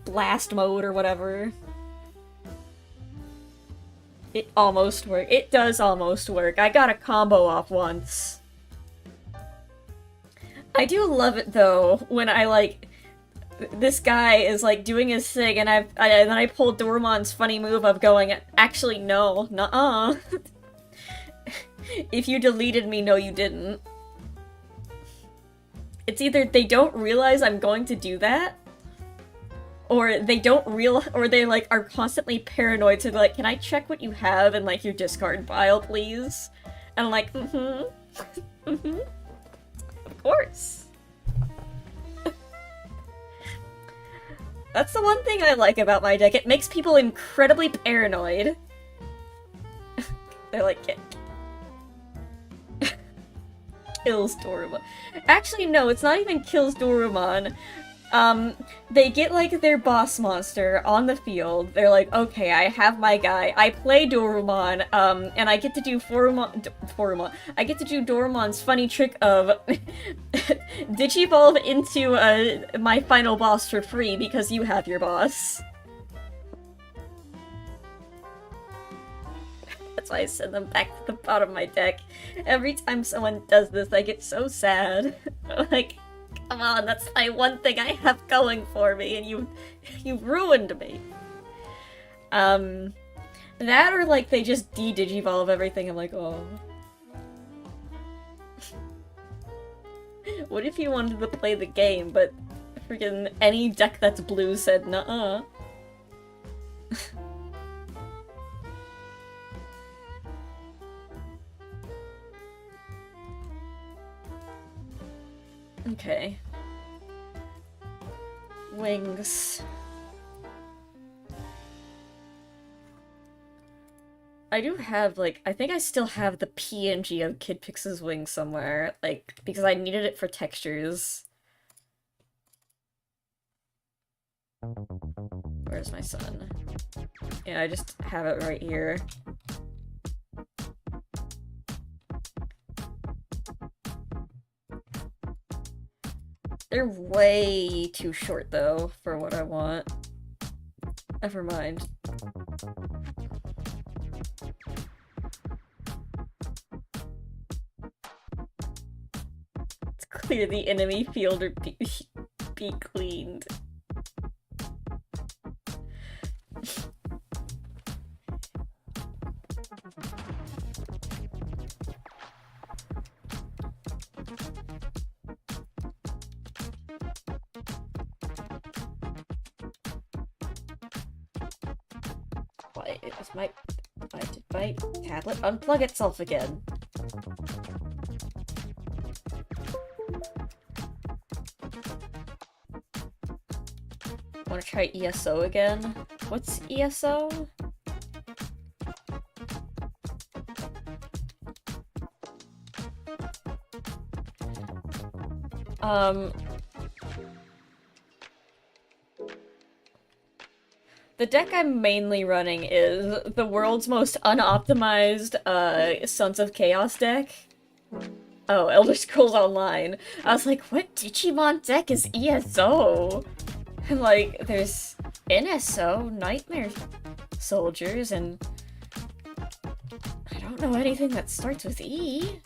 blast mode or whatever. It almost worked. It does almost work. I got a combo off once. I do love it though when I like this guy is like doing his thing, and and then I pulled Doraemon's funny move of going, actually no, nuh-uh. If you deleted me, no you didn't. It's either they don't realize I'm going to do that, or they don't real, or they like are constantly paranoid to be like, can I check what you have in like your discard pile, please? And I'm like, mm-hmm. Of course. That's the one thing I like about my deck. It makes people incredibly paranoid. They're like, kills Dorumon. Actually, no, it's not even kills Dorumon. They get, like, their boss monster on the field. They're like, okay, I have my guy. I play Dorumon, and I get to do I get to do Doraemon's funny trick of Digivolve into, my final boss for free because you have your boss. That's why I send them back to the bottom of my deck. Every time someone does this, I get so sad. Like, come on, that's my one thing I have going for me, and you ruined me. That or like they just de-digivolve everything. I'm like, oh. What if you wanted to play the game, but freaking any deck that's blue said nuh-uh? Okay. Wings. I do have, like, I think I still have the PNG of Kid Pix's wings somewhere, like, because I needed it for textures. Where's my son? Yeah, I just have it right here. They're way too short, though, for what I want. Never mind. Let's clear the enemy field or be cleaned. Why is my tablet unplug itself again? Wanna try ESO again? What's ESO? The deck I'm mainly running is the world's most unoptimized, Sons of Chaos deck. Oh, Elder Scrolls Online. I was like, what Digimon deck is ESO? And like, there's NSO, Nightmare Soldiers, and I don't know anything that starts with E.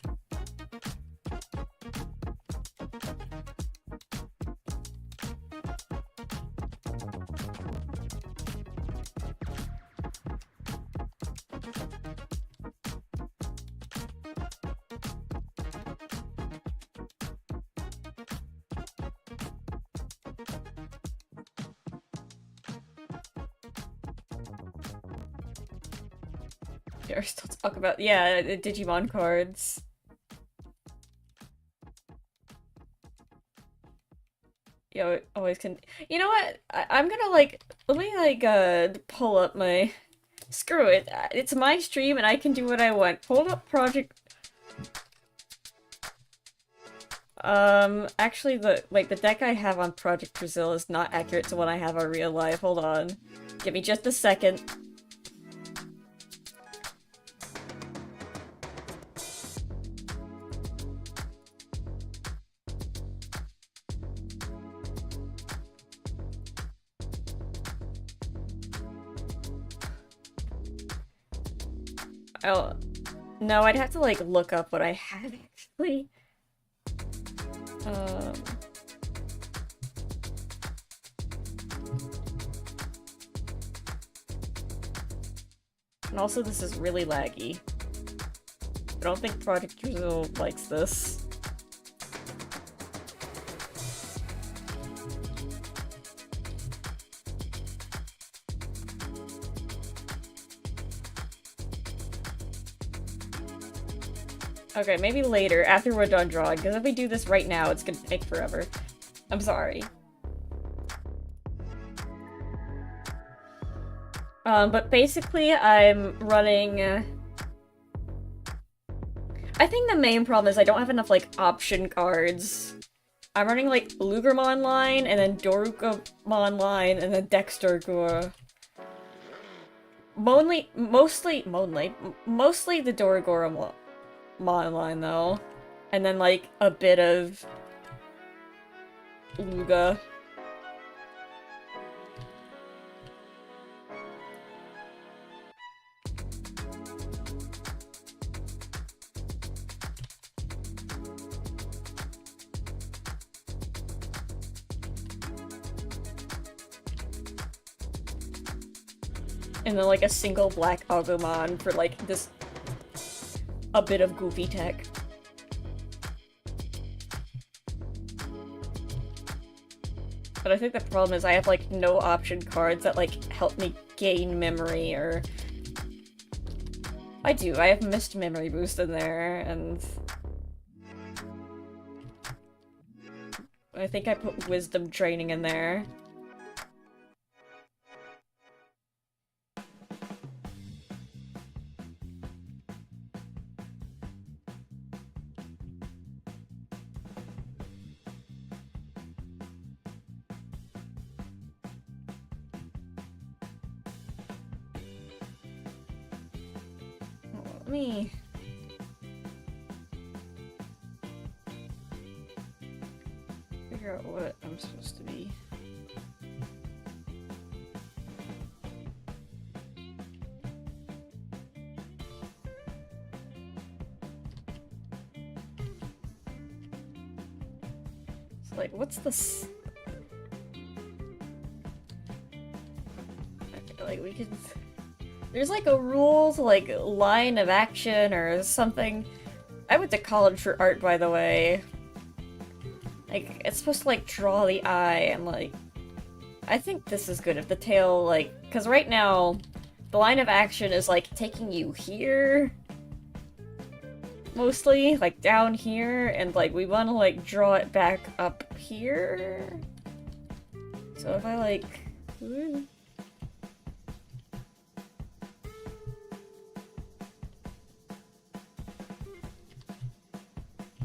We're still talking about, yeah, the Digimon cards. Yo, always can. You know what? I'm gonna like, let me like pull up my. Screw it. It's my stream and I can do what I want. Pull up Project. Actually, the deck I have on Project Brazil is not accurate to what I have on real life. Hold on. Give me just a second. Oh, no, I'd have to, like, look up what I had, actually. Um... And also, this is really laggy. I don't think Project Juzo likes this. Okay, maybe later, after we're done drawing, because if we do this right now, it's gonna take forever. I'm sorry. But basically, I'm running... I think the main problem is I don't have enough, like, option cards. I'm running, like, Lugermon line, and then Dorukamon line, and then Dextergura. Mostly the Doragora Mon line, though. And then, like, a bit of Luga. And then, like, a single black Agumon for, like, this... a bit of goofy tech. But I think the problem is I have, like, no option cards that, like, help me gain memory, or... I do, I have Missed Memory Boost in there, and... I think I put Wisdom Training in there. Let me... figure out what I'm supposed to be. So, like, what's this? Like, we could... There's, like, a rule to, like, line of action or something. I went to college for art, by the way. Like, it's supposed to, like, draw the eye, and, like... I think this is good if the tail, like... Because right now, the line of action is, like, taking you here... Mostly, like, down here, and, like, we want to, like, draw it back up here? So if I, like...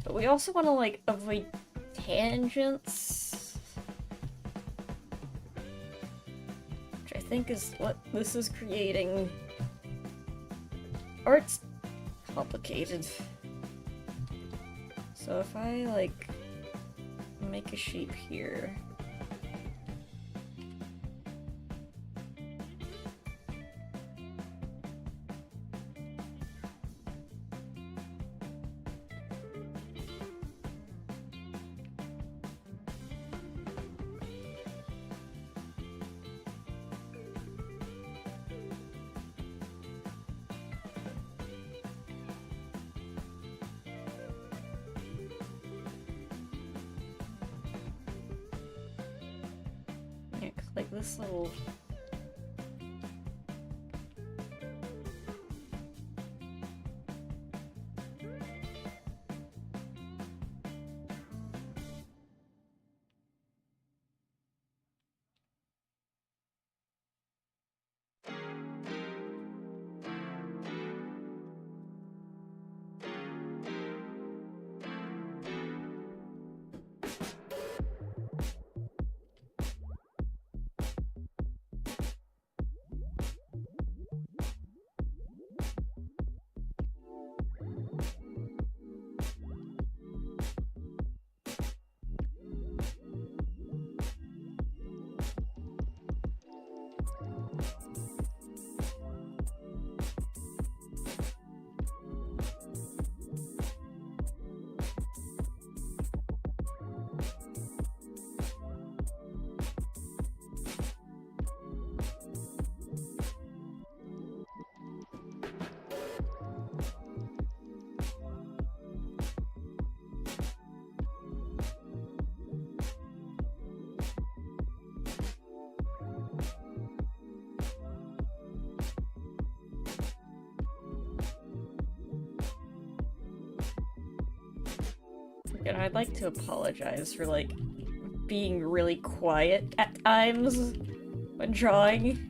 But we also want to, like, avoid tangents. Which I think is what this is creating. Art's complicated. So if I, like, make a shape here... like this little... and I'd like to apologize for, like, being really quiet at times when drawing.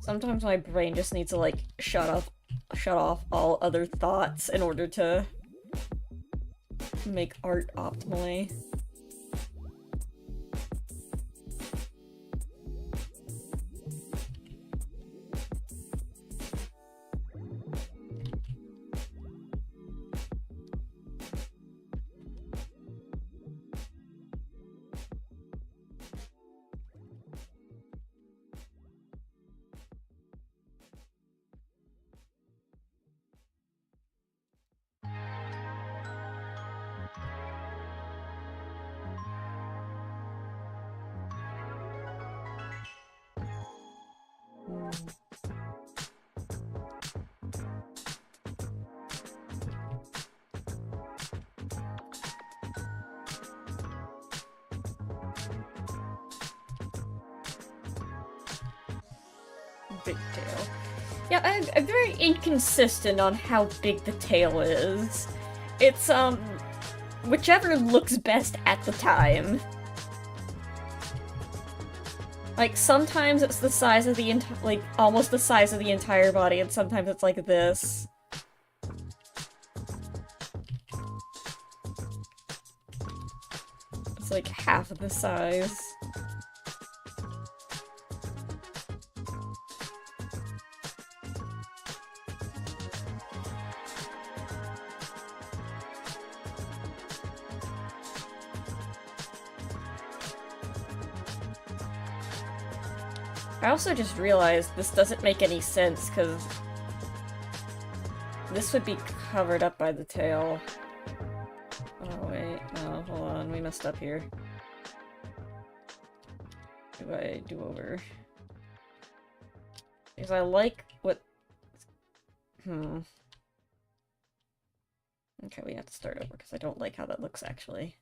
Sometimes my brain just needs to, like, shut off all other thoughts in order to make art optimally. Big tail. Yeah, I'm very inconsistent on how big the tail is. It's, whichever looks best at the time. Like, sometimes it's the size of the like, almost the size of the entire body, and sometimes it's like this. It's like half of the size. I also just realized this doesn't make any sense, because this would be covered up by the tail. Oh wait, no, hold on, we messed up here. Do I do over? Because I like what... Okay, we have to start over, because I don't like how that looks, actually.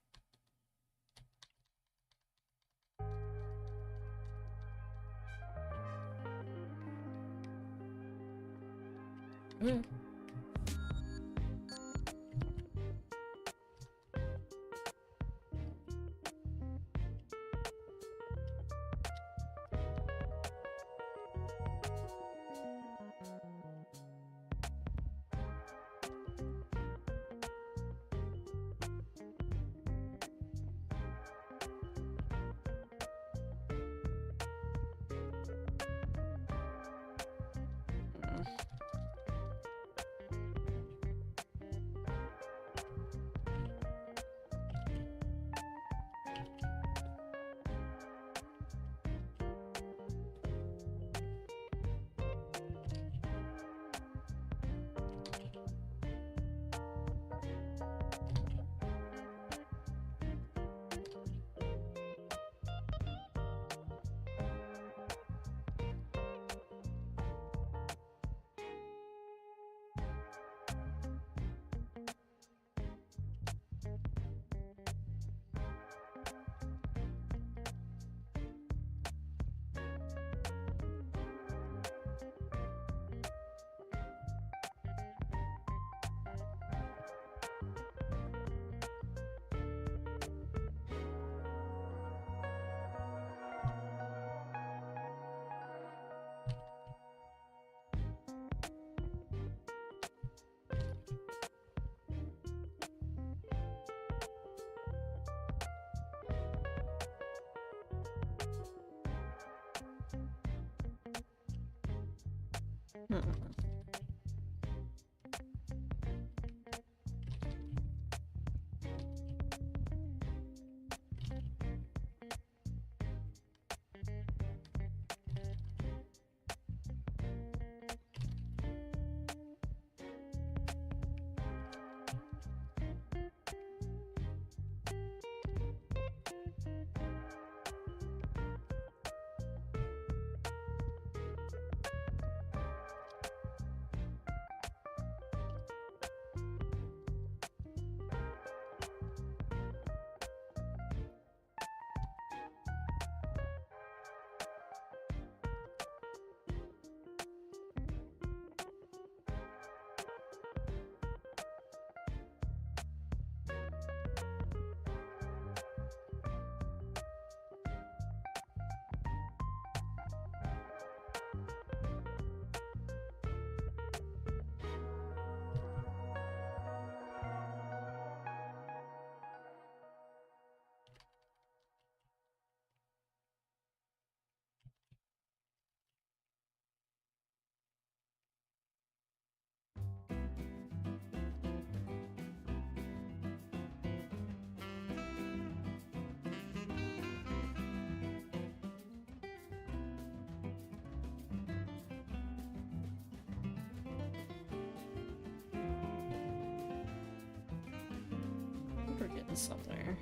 It's up there.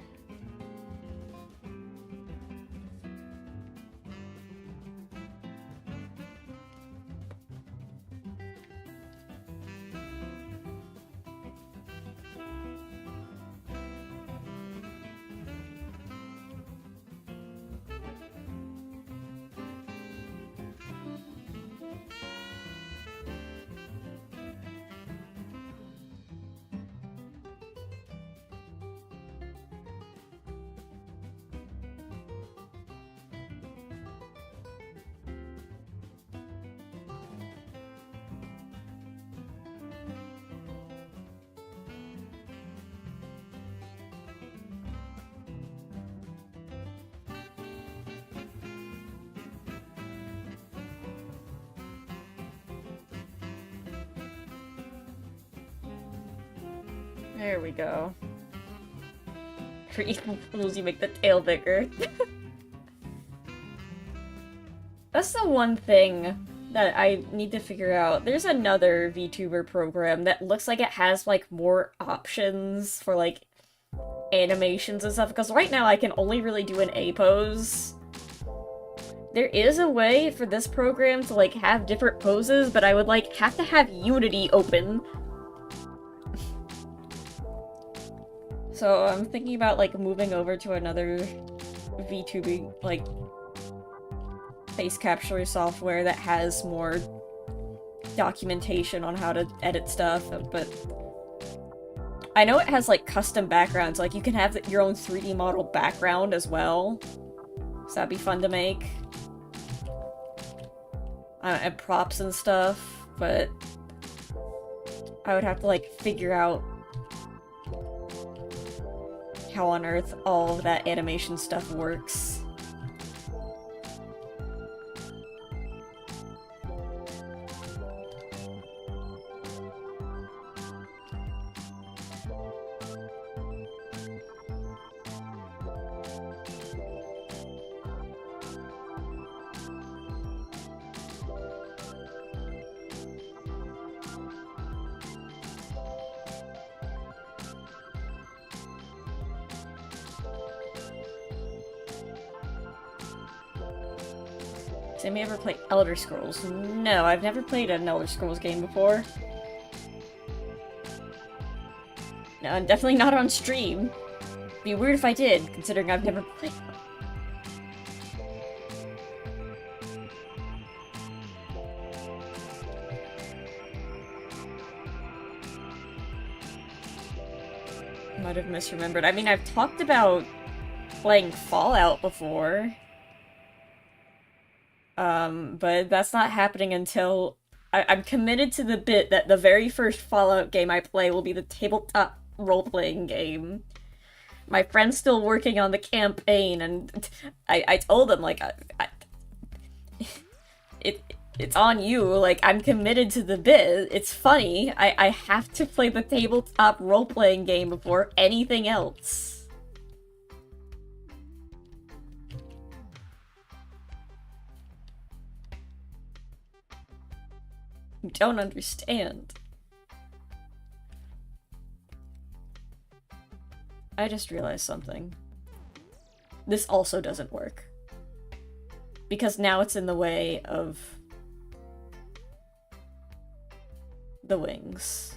There we go. For equal pools, you make the tail bigger. That's the one thing that I need to figure out. There's another VTuber program that looks like it has, like, more options for, like, animations and stuff, because right now I can only really do an A pose. There is a way for this program to, like, have different poses, but I would, like, have to have Unity open. So I'm thinking about, like, moving over to another VTubing, like, face capture software that has more documentation on how to edit stuff, but I know it has, like, custom backgrounds, like, you can have your own 3D model background as well, so that'd be fun to make. And props and stuff, but I would have to, like, figure out how on earth all of that animation stuff works. Has anybody ever played Elder Scrolls? No, I've never played an Elder Scrolls game before. No, and definitely not on stream. It'd be weird if I did, considering I've never played one. Might have misremembered. I mean, I've talked about playing Fallout before. But that's not happening until I'm committed to the bit that the very first Fallout game I play will be the tabletop role-playing game. My friend's still working on the campaign, and I told him, like, it's on you, like, I'm committed to the bit, it's funny, I have to play the tabletop role-playing game before anything else. You don't understand. I just realized something. This also doesn't work. Because now it's in the way of the wings.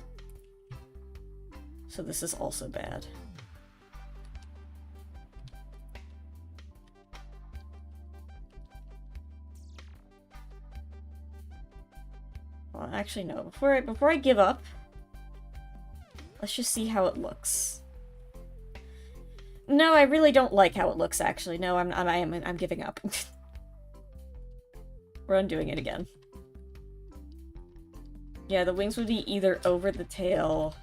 So this is also bad. Well, actually, no. Before I give up, let's just see how it looks. No, I really don't like how it looks. Actually, no, I'm giving up. We're undoing it again. Yeah, the wings would be either over the tail,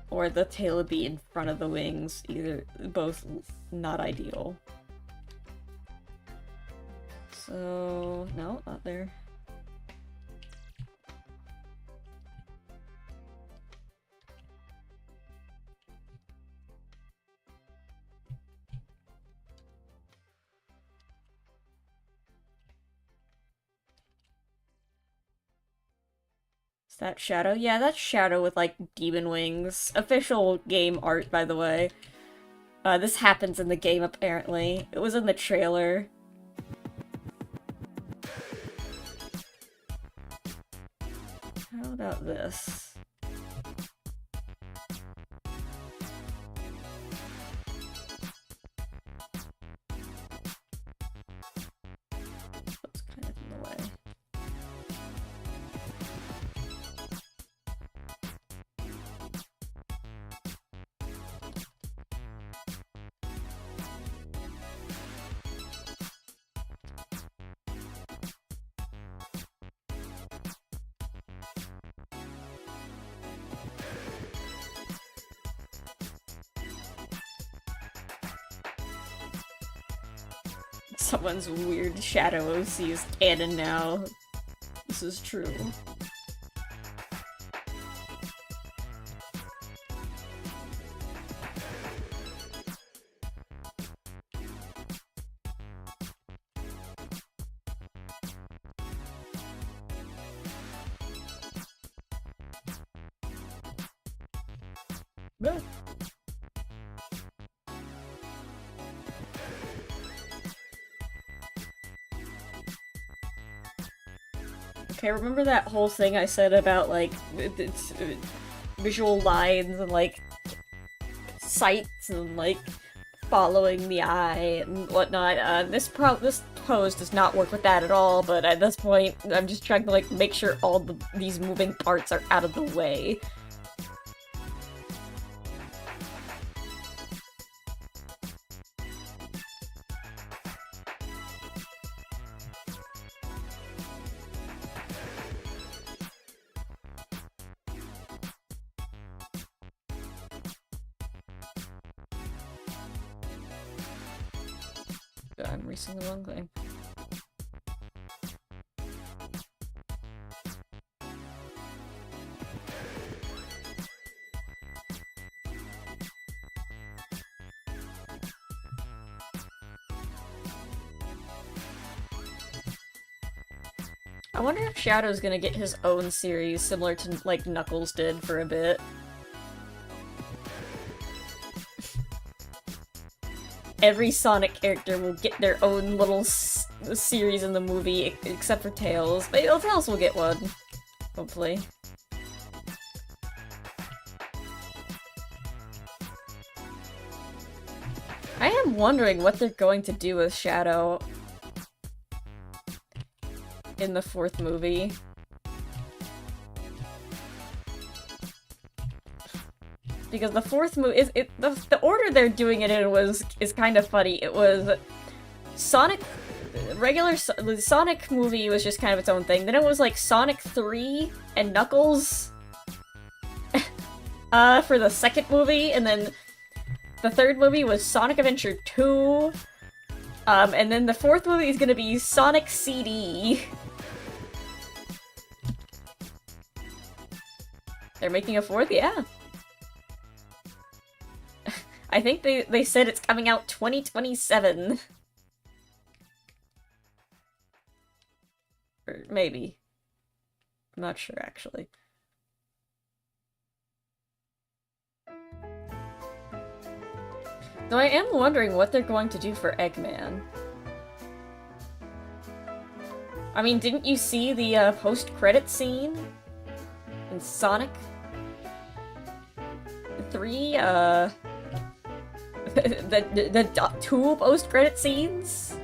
or the tail would be in front of the wings. Both not ideal. So, no, not there. Is that Shadow? Yeah, that's Shadow with, like, demon wings. Official game art, by the way. This happens in the game, apparently. It was in the trailer. How about this? That's kind of in the way. Someone's weird Shadow OC is canon now. This is true. No. Okay, remember that whole thing I said about, like, it's visual lines and, like, sights and, like, following the eye and whatnot? This pose does not work with that at all, but at this point, I'm just trying to, like, make sure all these moving parts are out of the way. I'm reaching the wrong thing. I wonder if Shadow's gonna get his own series similar to, like, Knuckles did for a bit. Every Sonic character will get their own little series in the movie, except for Tails. But Tails will get one, hopefully. I am wondering what they're going to do with Shadow in the fourth movie. Because the fourth movie is the order they're doing it in is kind of funny. It was Sonic, the Sonic movie was just kind of its own thing. Then it was like Sonic 3 and Knuckles for the second movie, and then the third movie was Sonic Adventure 2. And then the fourth movie is gonna be Sonic CD. They're making a fourth? Yeah. I think they said it's coming out 2027. Or maybe. I'm not sure, actually. Though I am wondering what they're going to do for Eggman. I mean, didn't you see the post-credit scene in Sonic 3? The two post-credit scenes?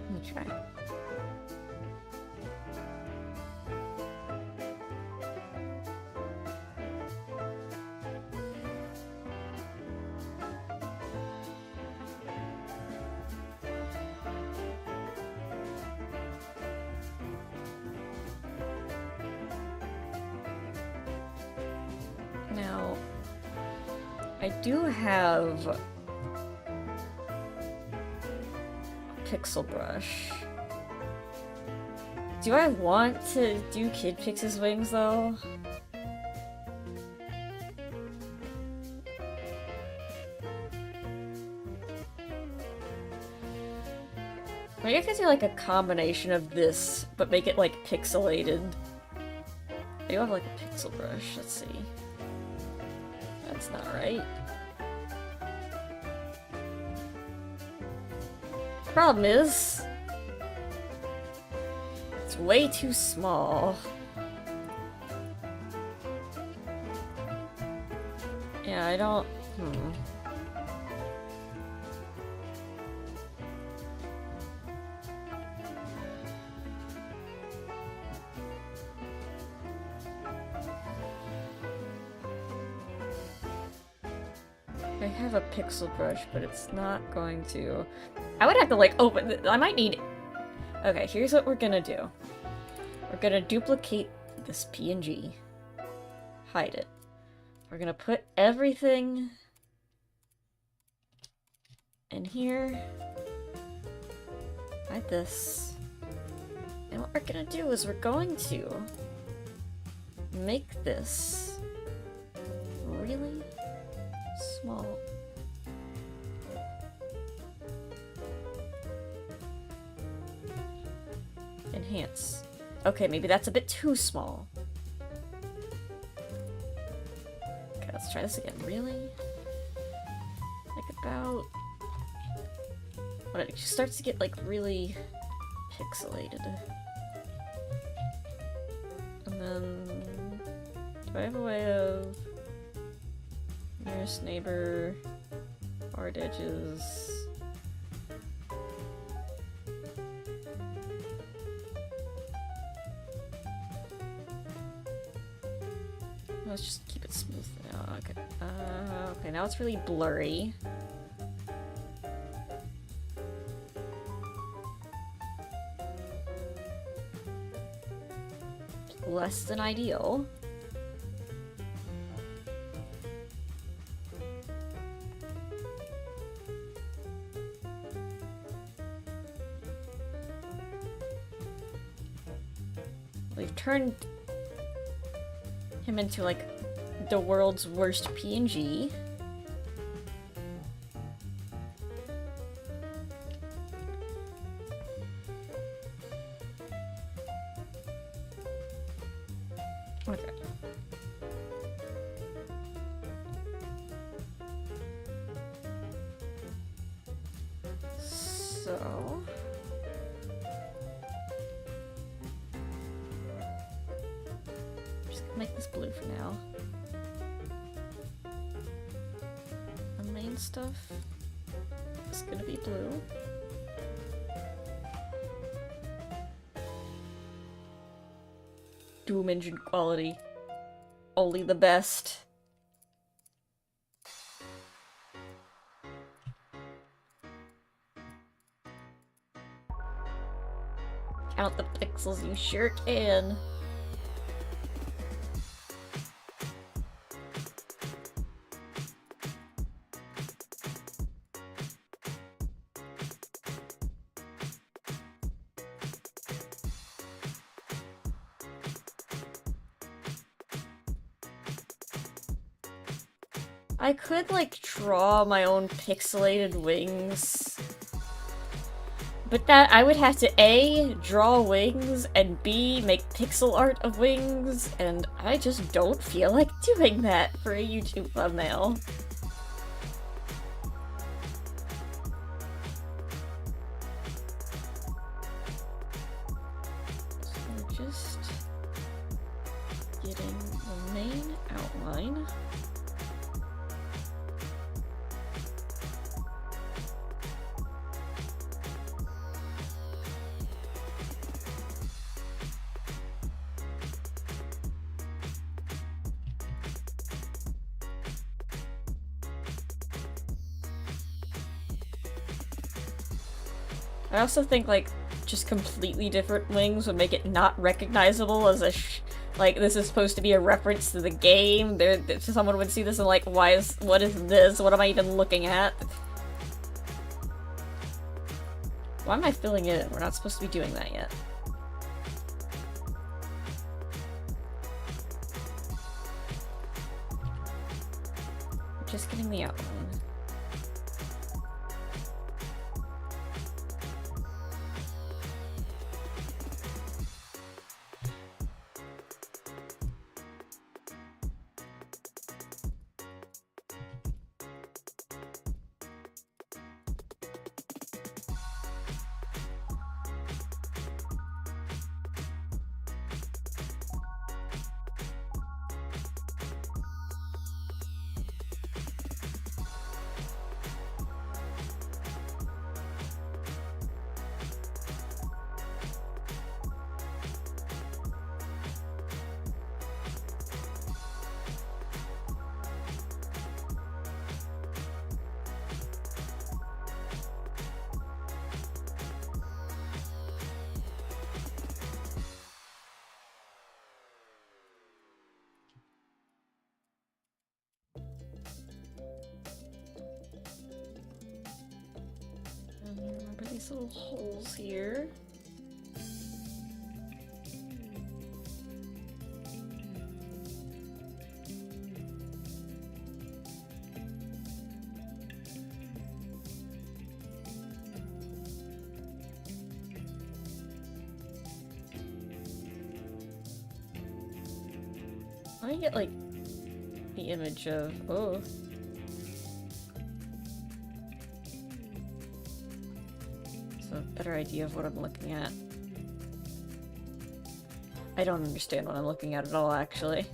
Let me try. Now, I do have a pixel brush Do I want to do Kid Pix's wings, though? Maybe I could do like a combination of this, but make it like pixelated. I do have like a pixel brush, let's see. That's not right. Problem is, it's way too small. Yeah, I don't... I have a pixel brush, but it's not going to... I would have to, like, open... I might need... Okay, here's what we're gonna do. We're gonna duplicate this PNG. Hide it. We're gonna put everything... in here. Hide this. And what we're gonna do is we're going to... make this... really... small. Enhance. Okay, maybe that's a bit too small. Okay, let's try this again. Really? Like about... When it just starts to get like really pixelated. And then... do I have a way of... nearest neighbor, hard edges. Let's just keep it smooth now. Okay. Okay, now it's really blurry. Less than ideal. We've turned him into like the world's worst PNG. Okay. So... make this blue for now. The main stuff is gonna be blue. Doom engine quality. Only the best. Count the pixels, you sure can. I could, like, draw my own pixelated wings. But that, I would have to A, draw wings, and B, make pixel art of wings, and I just don't feel like doing that for a YouTube thumbnail. So just getting the main outline. I also think, like, just completely different wings would make it not recognizable as a like, this is supposed to be a reference to the game. Someone would see this and like, what is this? What am I even looking at? Why am I filling it in? We're not supposed to be doing that yet. Just getting the outline. Remember these little holes here. I get like the image of so a better idea of what I'm looking at. I don't understand what I'm looking at all, actually.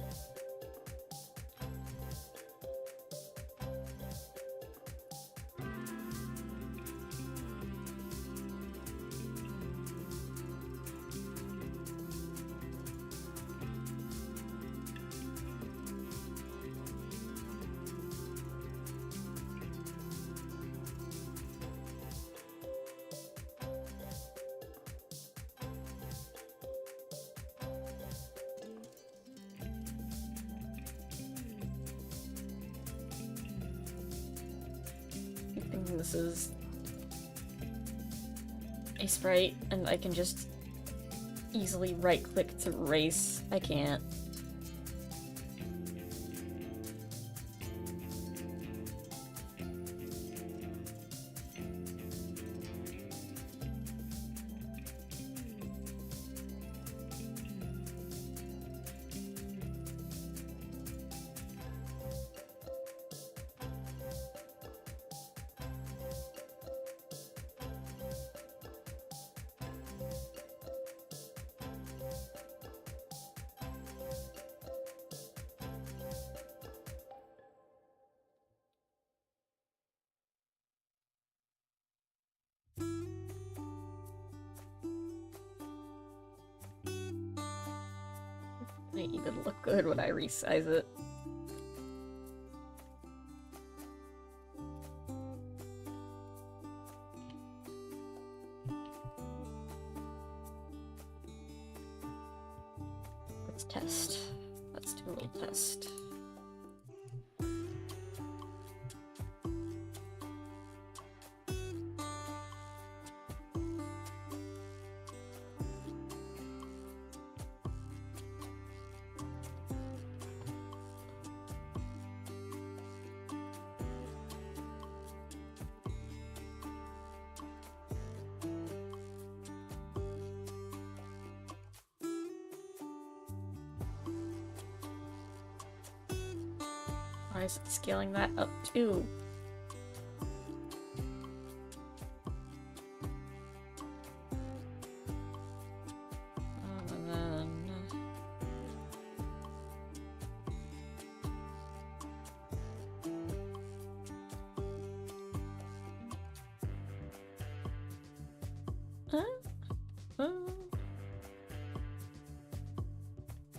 This is a sprite, and I can just easily right-click to erase. I can't. Might even look good when I resize it. Let's test. Let's do a little test. Why is it scaling that up too? And then...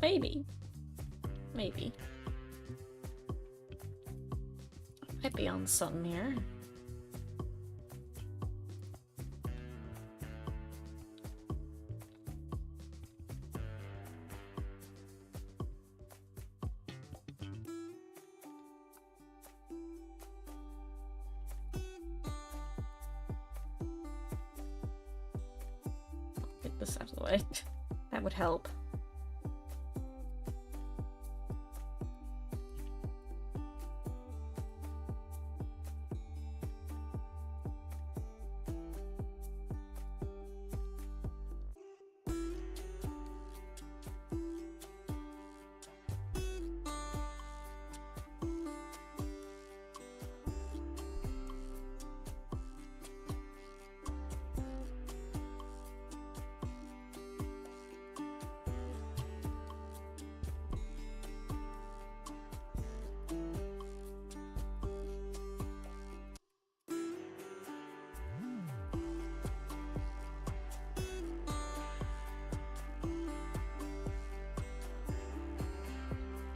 Maybe. Maybe. Might be on something here. Get this out of the way. That would help.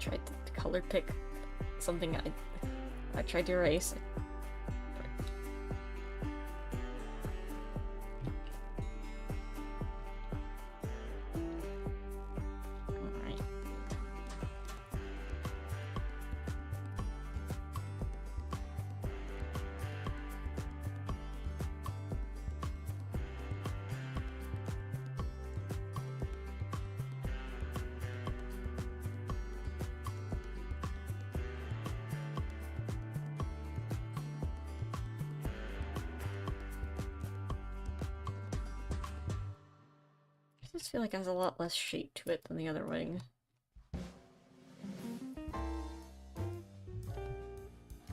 tried to color pick something I tried to erase. Alright. I just feel like it has a lot less shape to it than the other wing.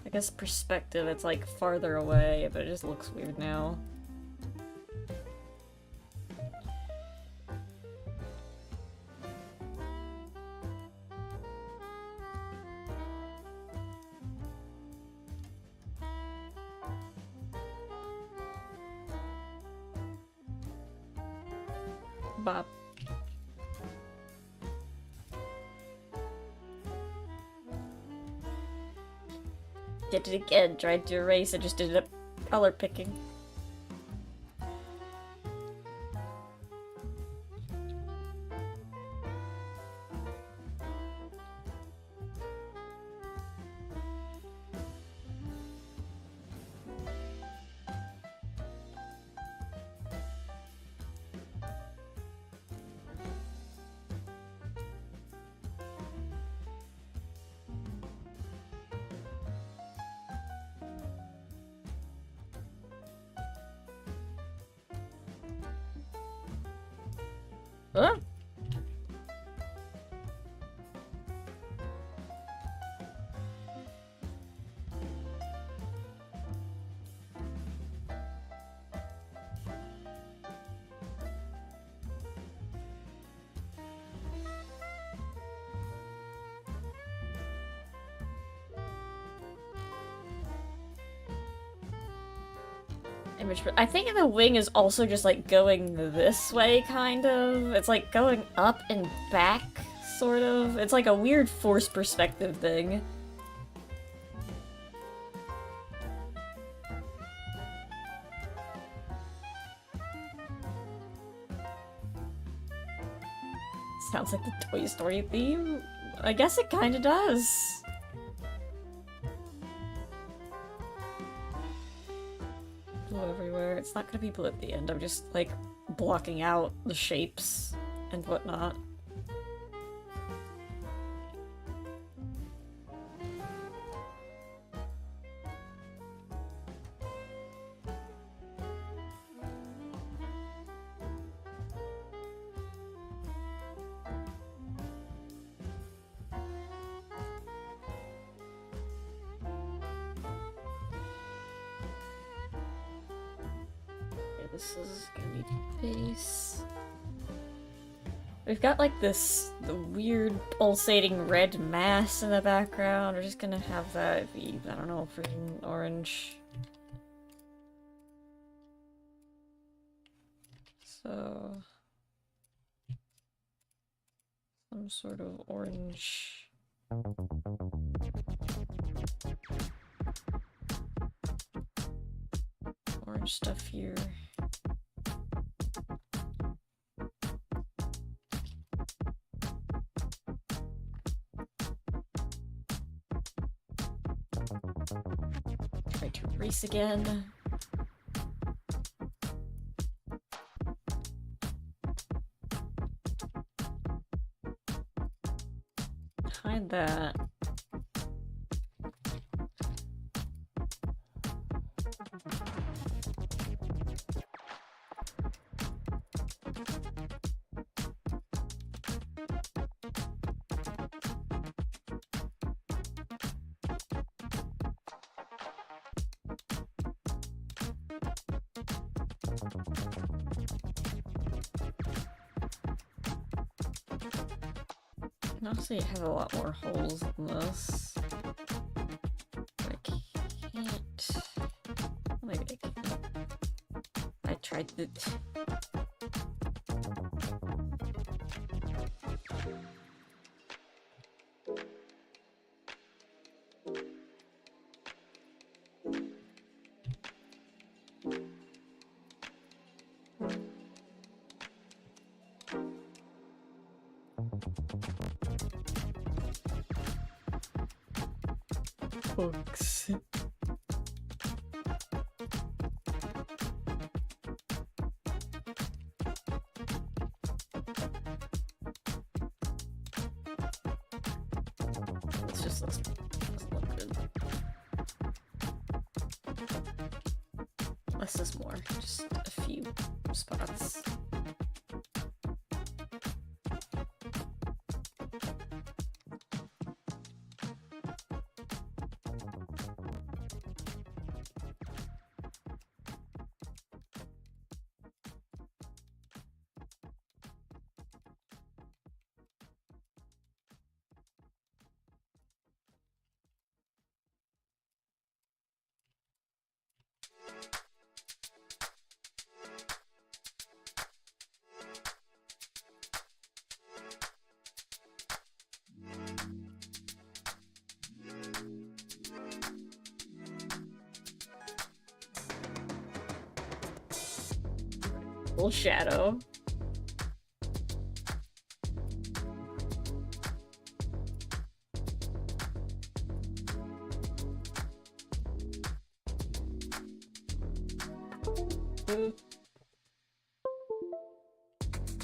I guess perspective, it's like farther away, but it just looks weird now. Bob. Did it again, tried to erase, I just ended up color picking. Huh? I think the wing is also just like going this way, kind of. It's like going up and back, sort of. It's like a weird forced perspective thing. Sounds like the Toy Story theme. I guess it kinda does. Blue everywhere. It's not gonna be blue at the end. I'm just, like, blocking out the shapes and whatnot. This is gonna be base. We've got like the weird pulsating red mass in the background. We're just gonna have that be, I don't know, freaking orange. So some sort of orange. Orange stuff here. Try to erase again. Hide that. Honestly, it has a lot more holes than this. I can't. Maybe I can. I tried to. Hooks. It's just doesn't look good. Less is more. Just a few spots. Little shadow.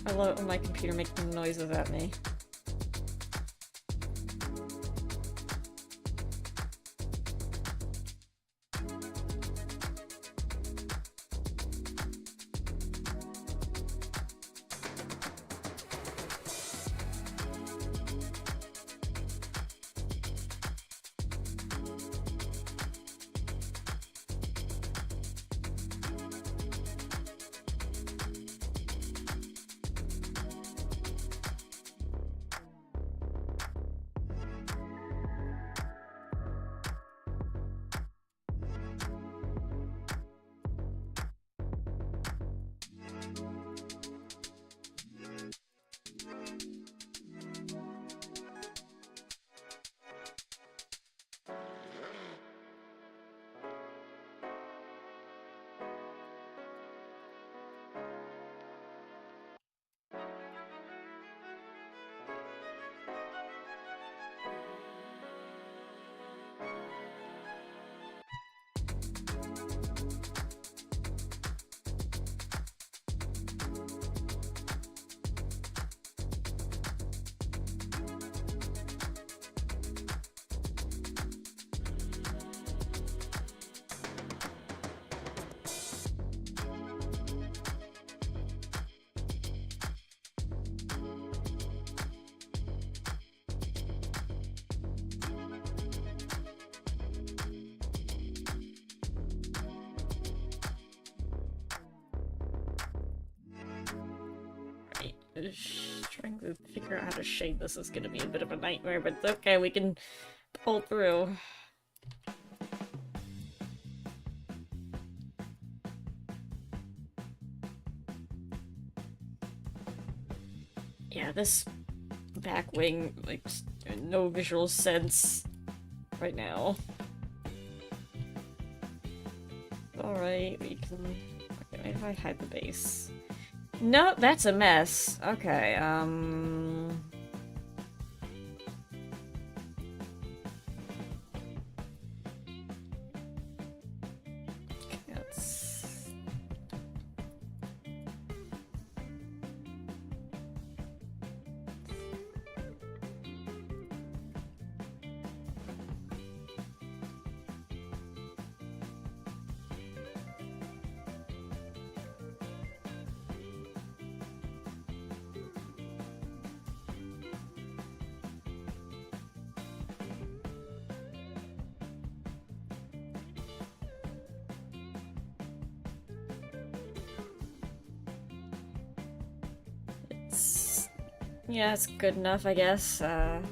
I love it when my computer makes noises at me. Trying to figure out how to shade this is gonna be a bit of a nightmare, but it's okay, we can pull through. Yeah, this back wing makes no visual sense right now. Alright, we can... Okay, maybe if I hide the base. No, that's a mess. Okay, let's... Yeah, it's good enough, I guess. There.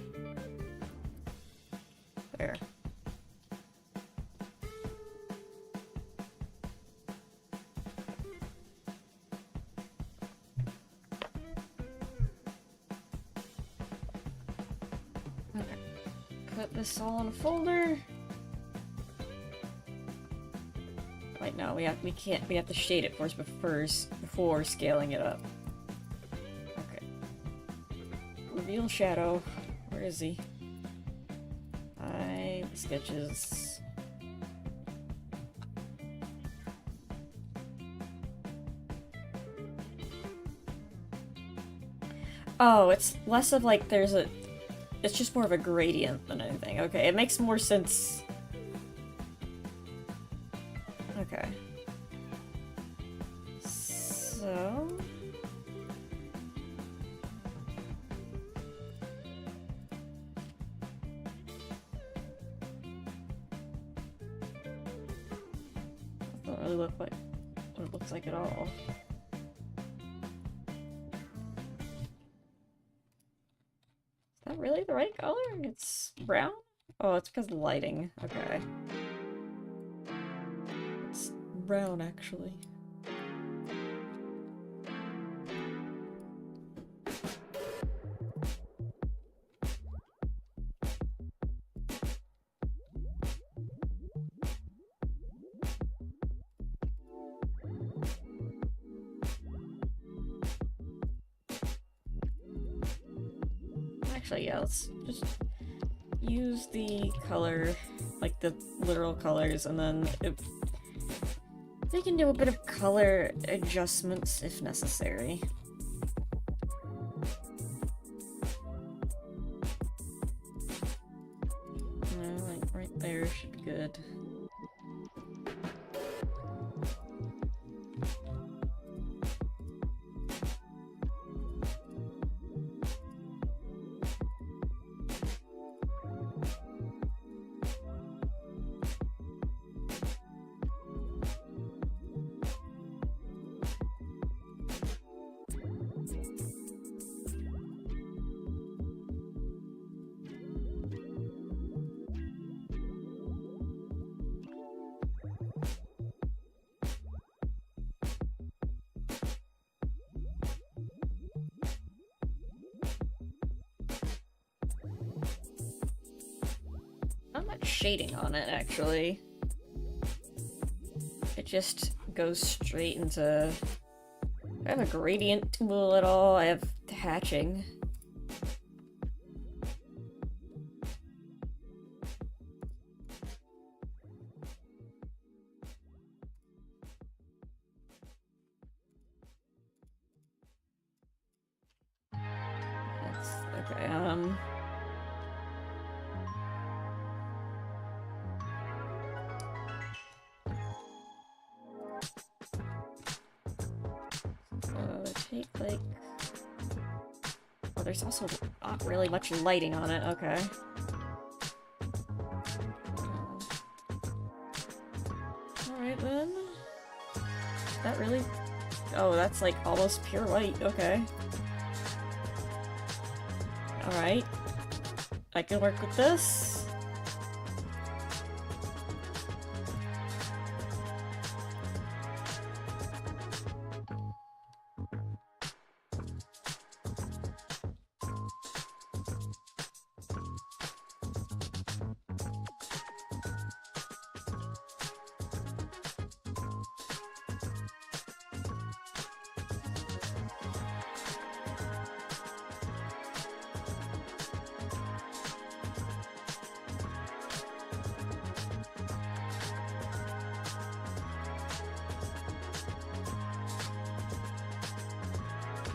Okay. Put this all in a folder. Wait, no, we have to shade it first before scaling it up. Reveal shadow. Where is he? I sketches. Oh, it's less of like there's a... It's just more of a gradient than anything. Okay, it makes more sense. Okay. So... Doesn't really look like what it looks like at all. Is that really the right color? It's brown? Oh, it's because of the lighting. Okay. It's brown, actually. Actually, yeah, let's just use the color, like the literal colors, and then we can do a bit of color adjustments if necessary. Like right there should be good. Not much shading on it, actually. It just goes straight into... I have a gradient tool at all, I have hatching. Okay, take, like... Oh, there's also not really much lighting on it, okay. Alright then. That really... Oh, that's like almost pure white, okay. Alright. I can work with this.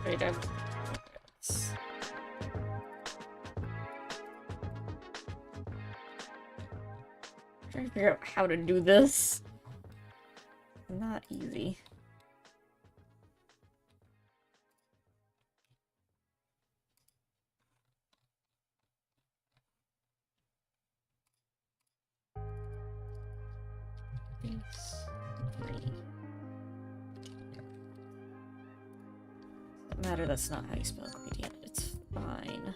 Wait, I'm trying to figure out how to do this. Not easy. Doesn't matter, that's not how you spell gradient. It's fine.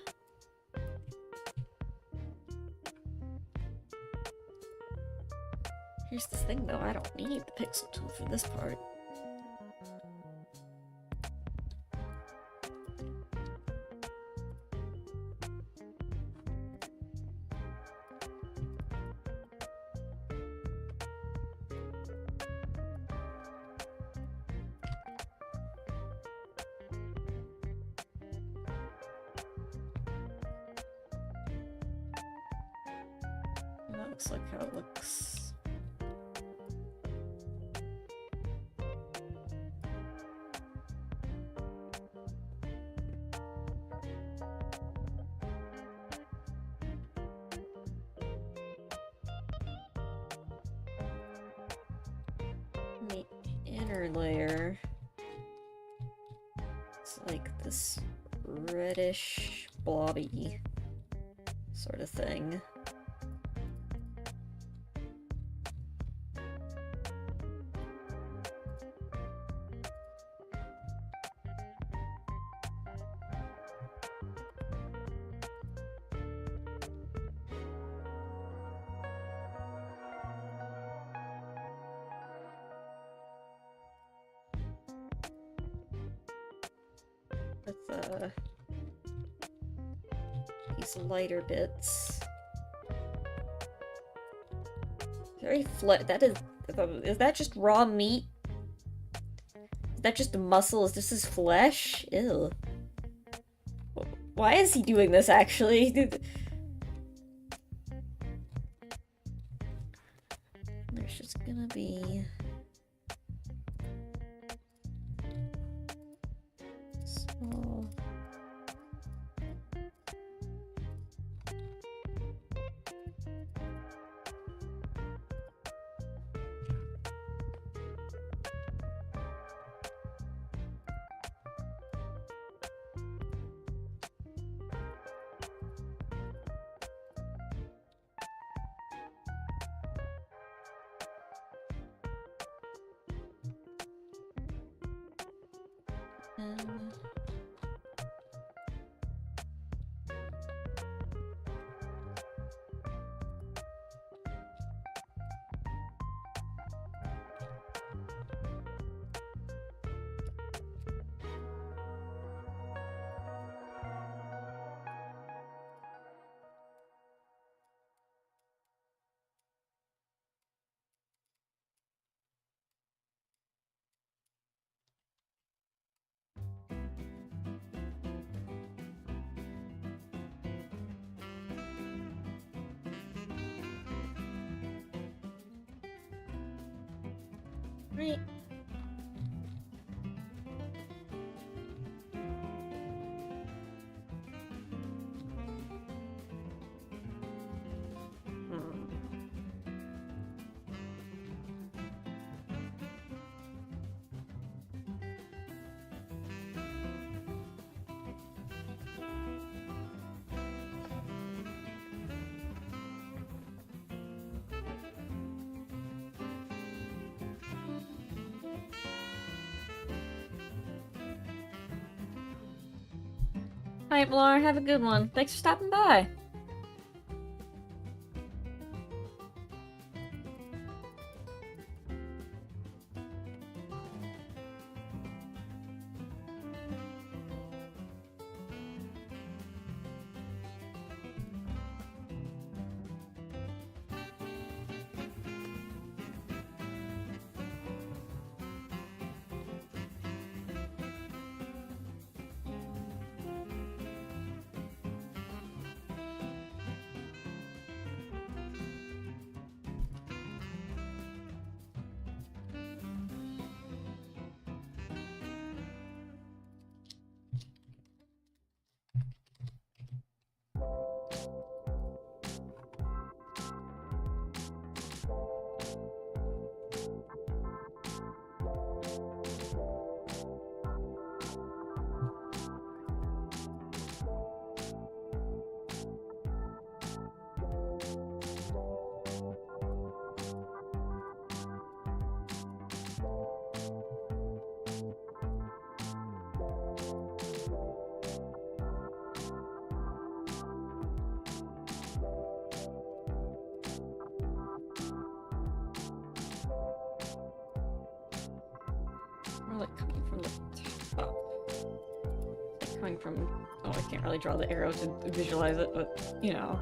Here's the thing though, I don't need the pixel tool for this part. That looks like how it looks. The inner layer, it's like this reddish blobby sort of thing. With these lighter bits. Very that is that just raw meat? Is that just muscle? Is this his flesh? Ew. Why is he doing this, actually? There's just gonna be... small... Right. Alright, Laura, have a good one. Thanks for stopping by. More like coming from the top. Like coming from... oh, I can't really draw the arrow to visualize it, but, you know.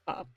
up.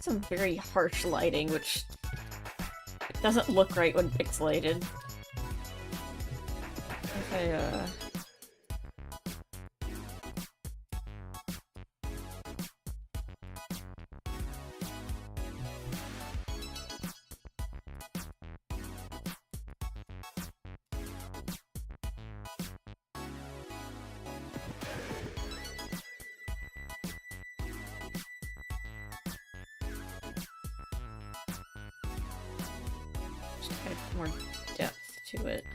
Some very harsh lighting, which doesn't look right when pixelated. Okay, just add more depth to it.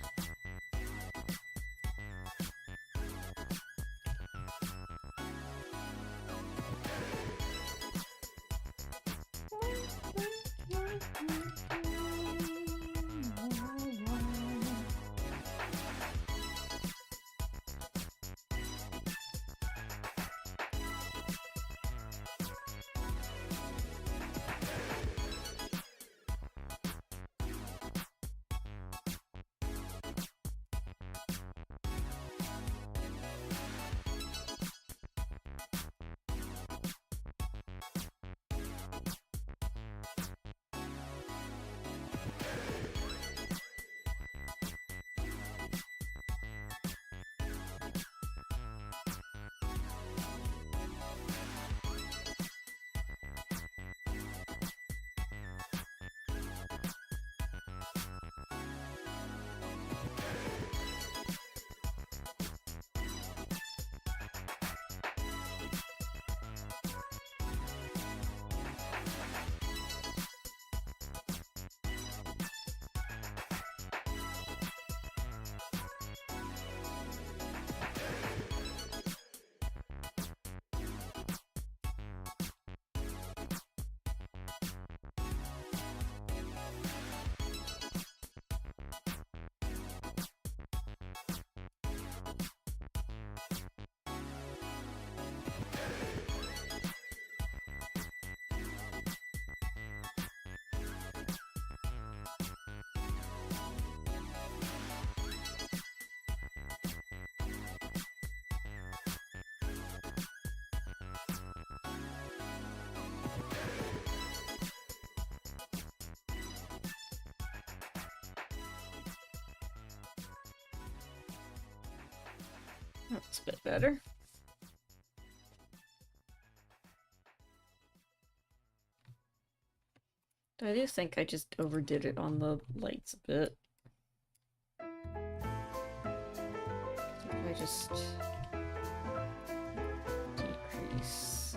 That's a bit better. I do think I just overdid it on the lights a bit. If I just decrease.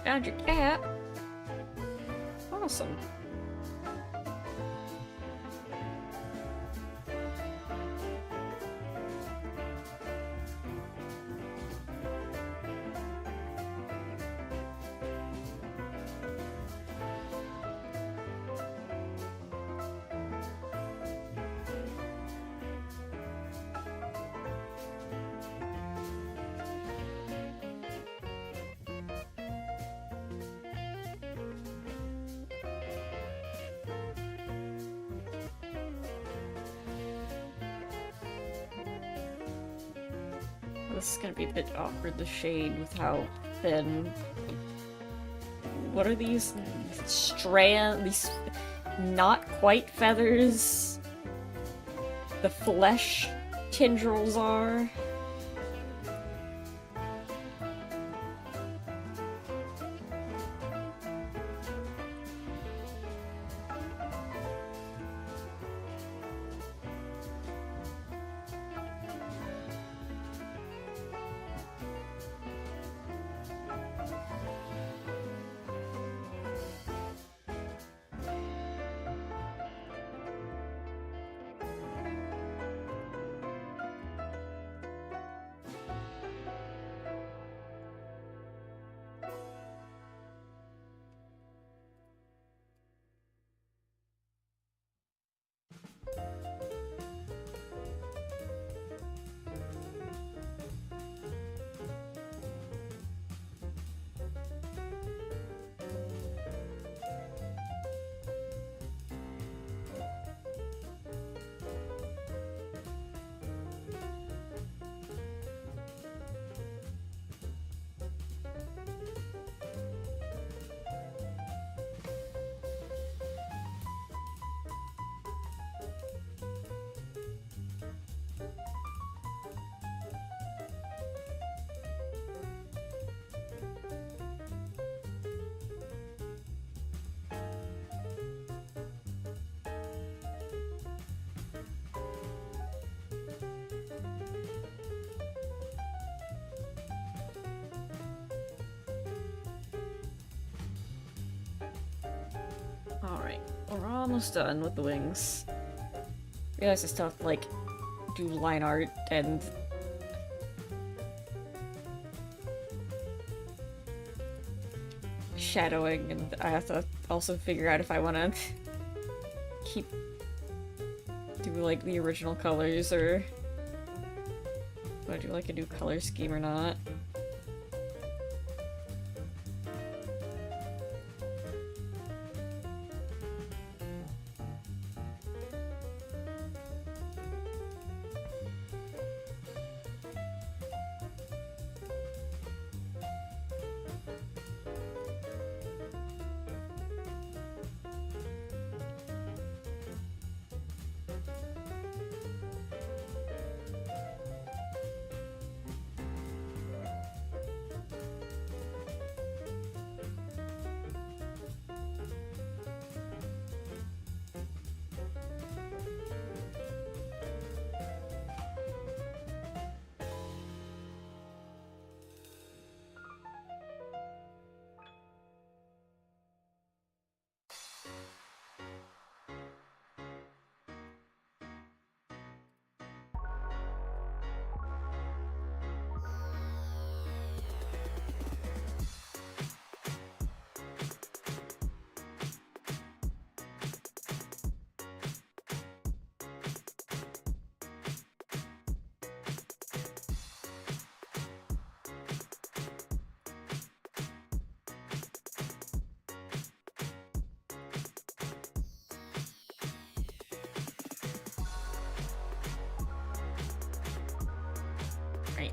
Found your cat. Awesome. This is gonna be a bit awkward, the shade, with how thin... What are these these not quite feathers? The flesh tendrils are? Alright, we're almost done with the wings. Realize I still have to, like, do line art and... shadowing, and I have to also figure out if I want to keep... do, like, the original colors, or... do I do, like, a new color scheme or not? Right.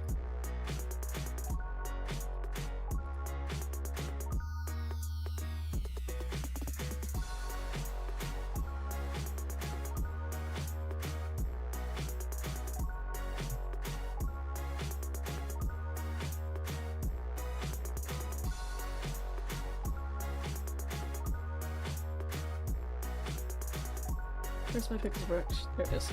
Where's my picture brush? There it is.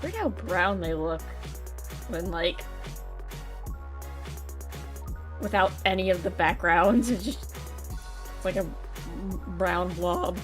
Weird how brown they look when, like, without any of the backgrounds. It's just like a brown blob.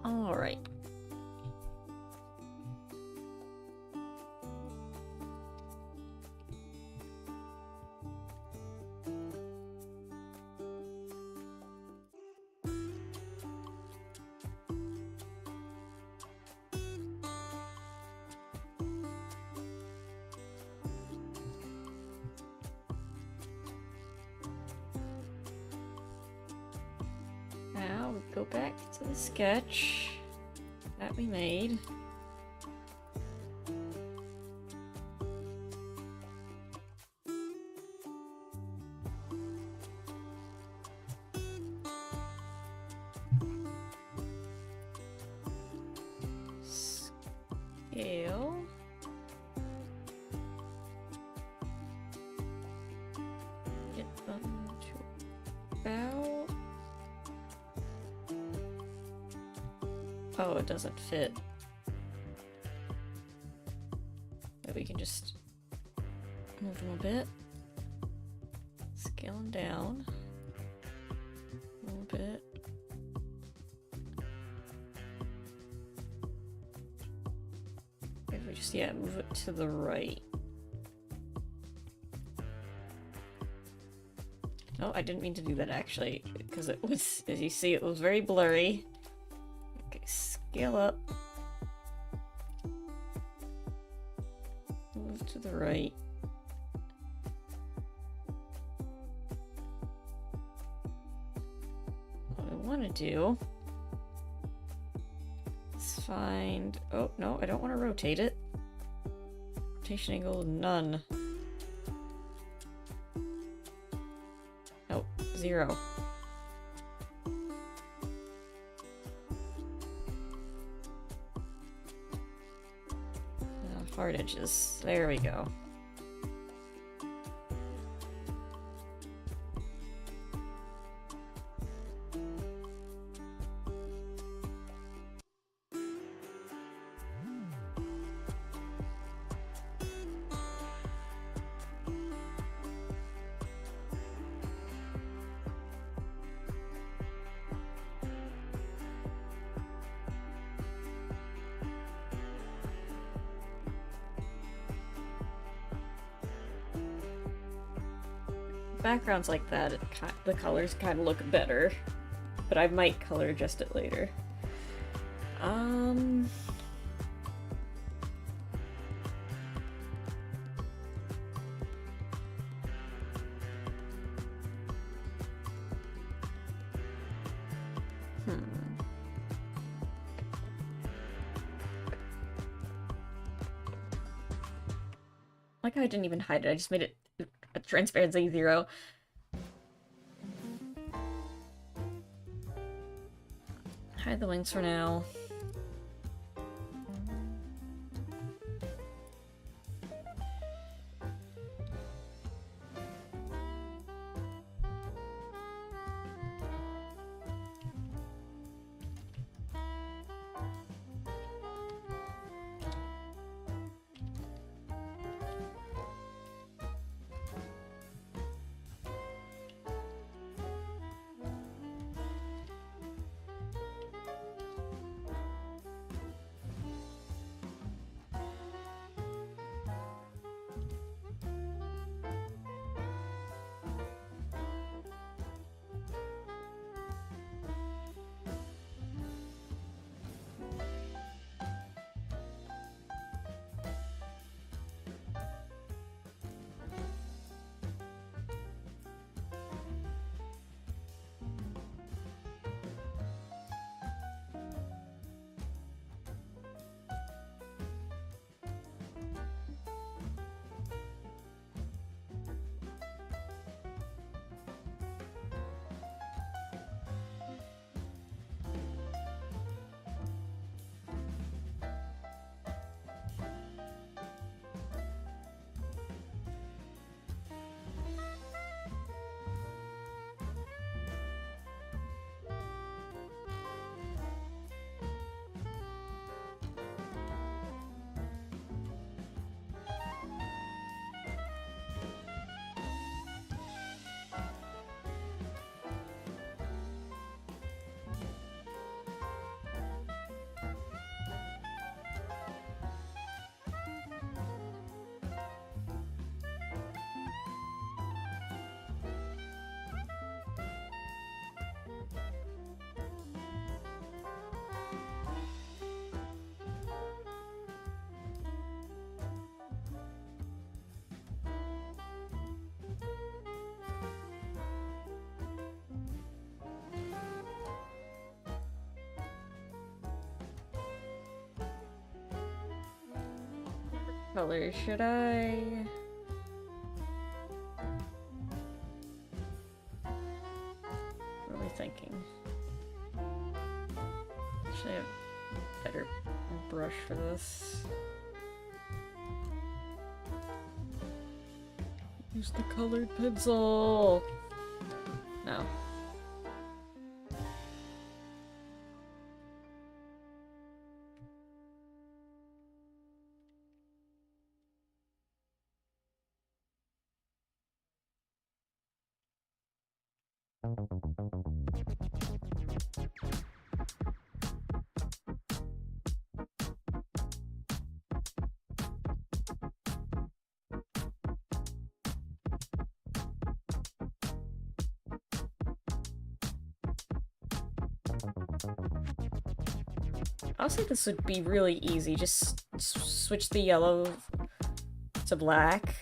Alright. Now we go back to the sketch that we made. Scale. Get them to about. Oh, it doesn't fit. But we can just move them a bit. Scale them down a little bit. If we just, yeah, move it to the right. Oh, I didn't mean to do that actually, because it was, as you see, it was very blurry. Okay, scale up. Move to the right. What I want to do is find... Oh, no, I don't want to rotate it. Rotation angle, none. Oh, 0. Hard edges. There we go. backgrounds like that, the colors kind of look better. But I might color adjust it later. Like I didn't even hide it, I just made it a transparency 0. Hide the wings for now. Color should I? What are we thinking? Should I have a better brush for this? Use the colored pencil! No. Honestly, this would be really easy. Just switch the yellow to black.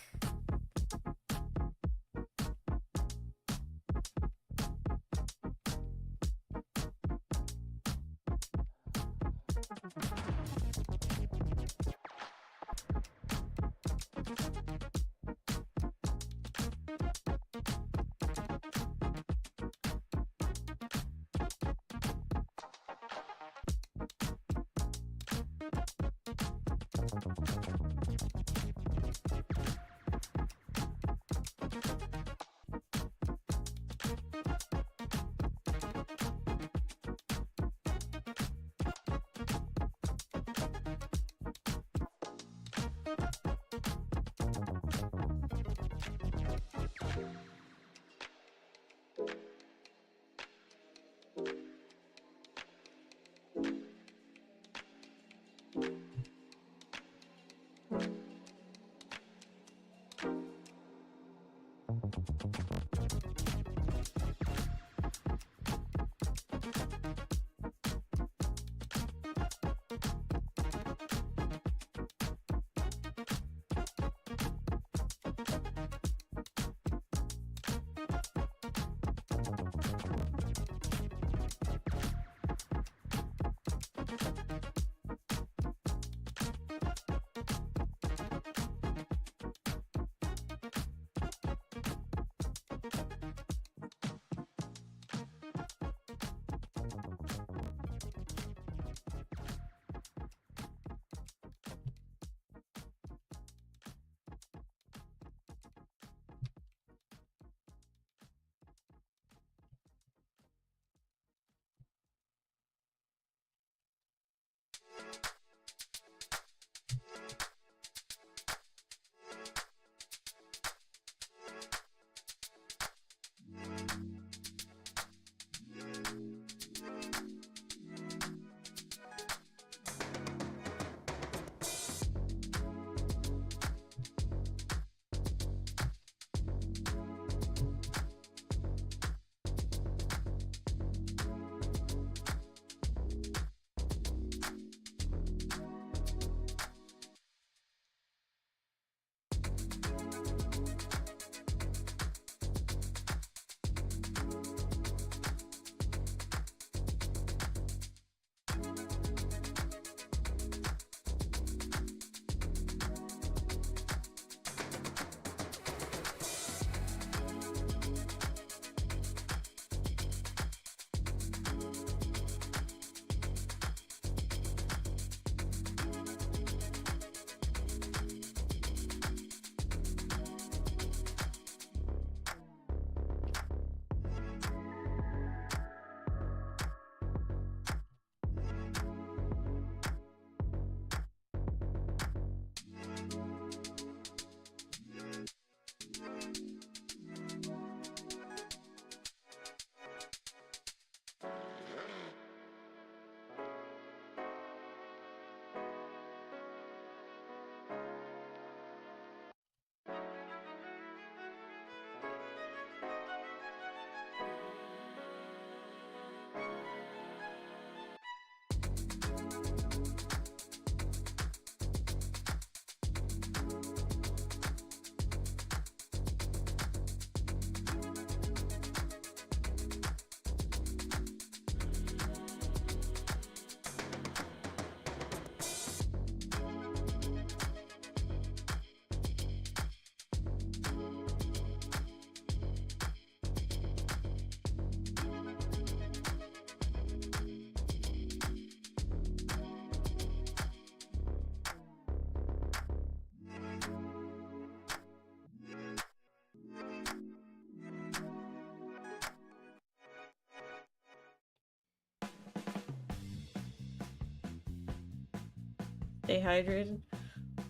Stay hydrated.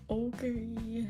Okay.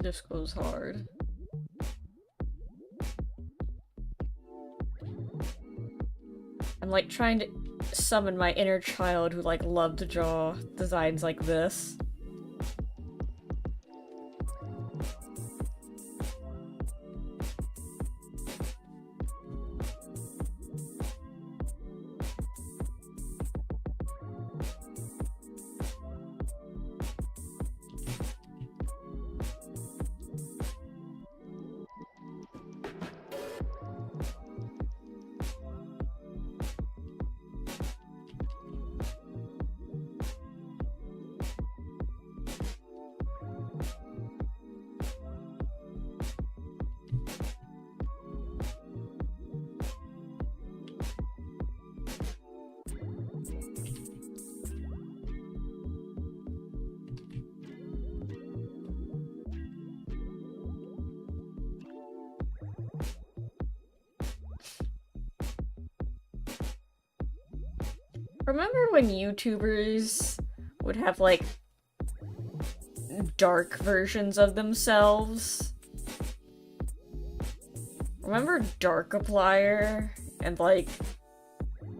This goes hard. I'm like trying to summon my inner child who like loved to draw designs like this. Remember when YouTubers would have, like, dark versions of themselves? Remember Darkiplier? And, like,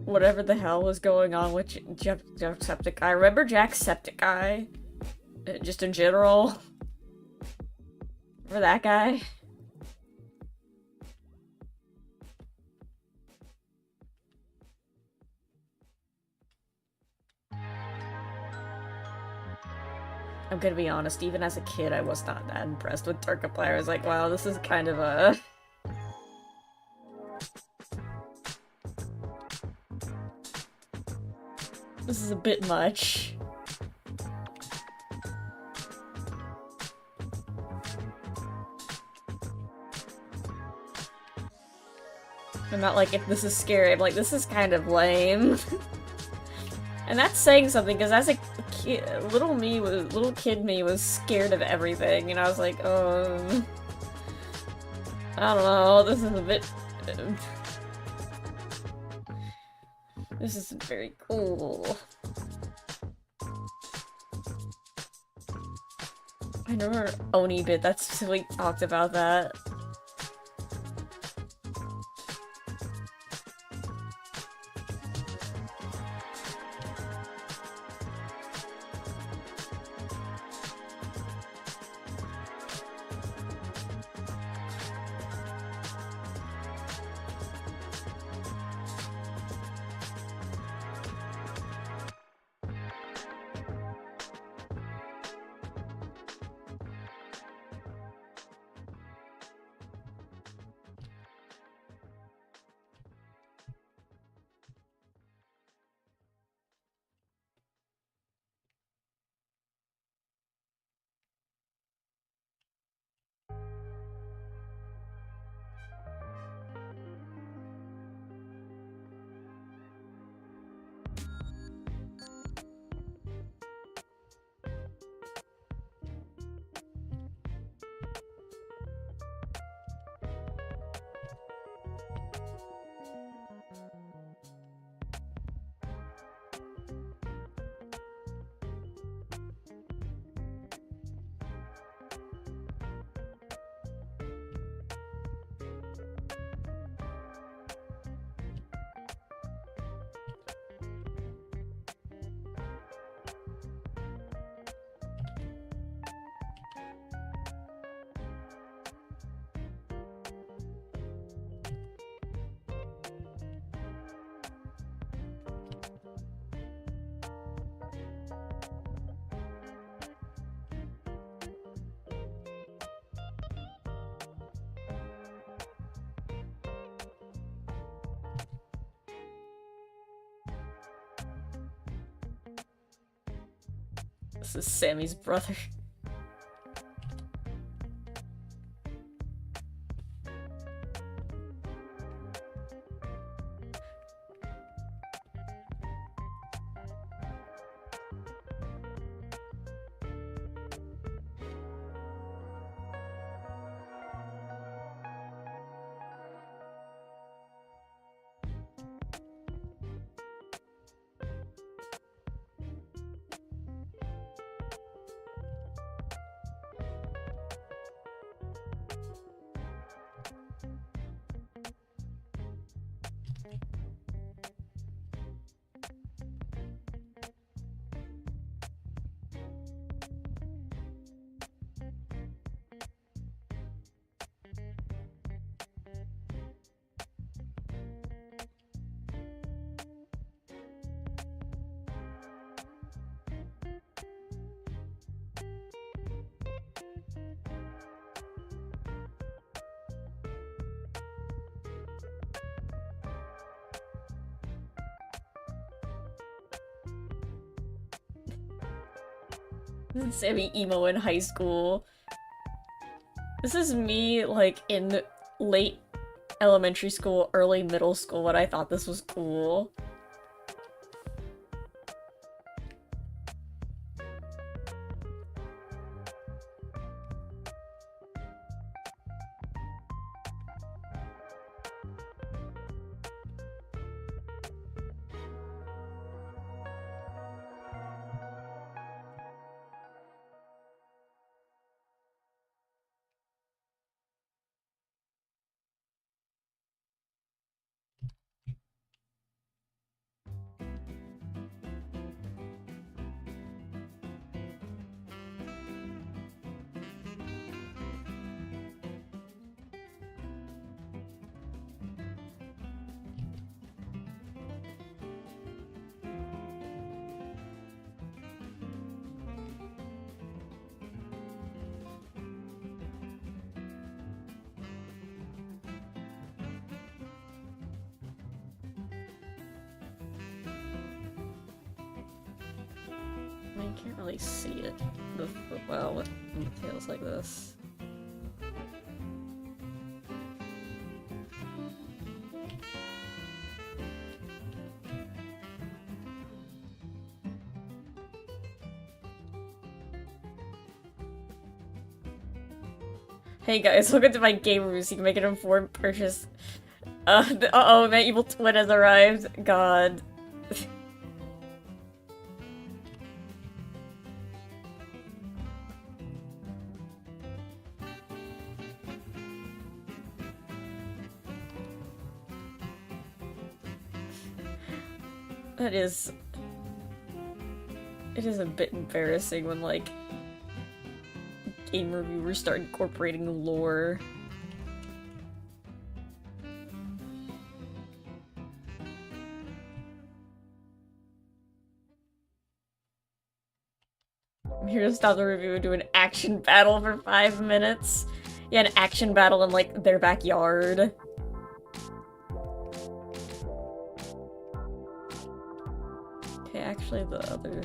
whatever the hell was going on with Jacksepticeye? Remember Jacksepticeye? Just in general? Remember that guy? I'm gonna be honest, even as a kid, I was not that impressed with Darkiplier. I was like, wow, this is kind of a... This is a bit much. I'm not like, if this is scary, I'm like, this is kind of lame. And that's saying something, because as a kid, little kid me was scared of everything, and I was like, I don't know, this is a bit... This is very cool. I remember Onibit, that's we talked about that. This is Sammy's brother. Sammy emo in high school. This is me, like, in late elementary school, early middle school, when I thought this was cool. I can't really see it well with details like this. Hey guys, welcome to my game reviews. You can make an informed purchase. Uh-oh, my evil twin has arrived. God. That is... It is a bit embarrassing when, like, game reviewers start incorporating lore. I'm here to stop the review and do an action battle for 5 minutes. Yeah, an action battle in, like, their backyard. Okay, actually the other...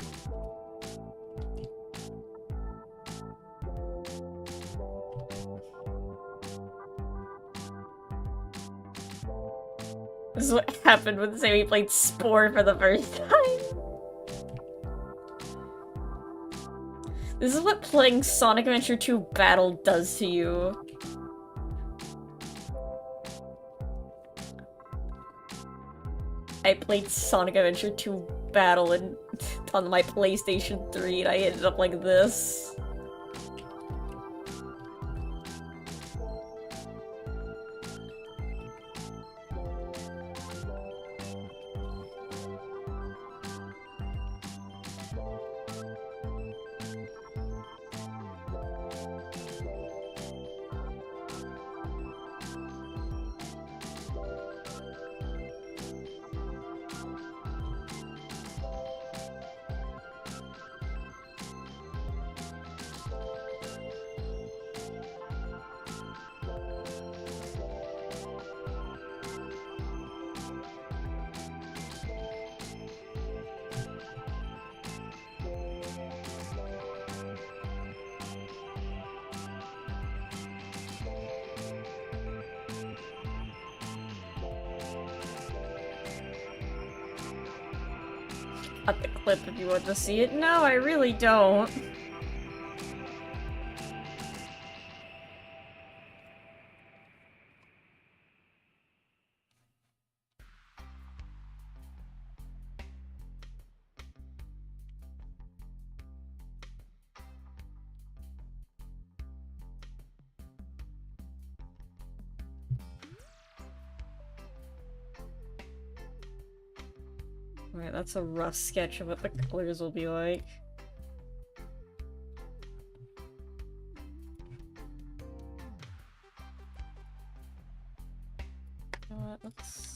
This is what happened when Sammy played Spore for the first time. This is what playing Sonic Adventure 2 Battle does to you. I played Sonic Adventure 2 Battle on my PlayStation 3 and I ended up like this. Got the clip if you want to see it. No, I really don't. Alright, that's a rough sketch of what the colors will be like. You know what, let's...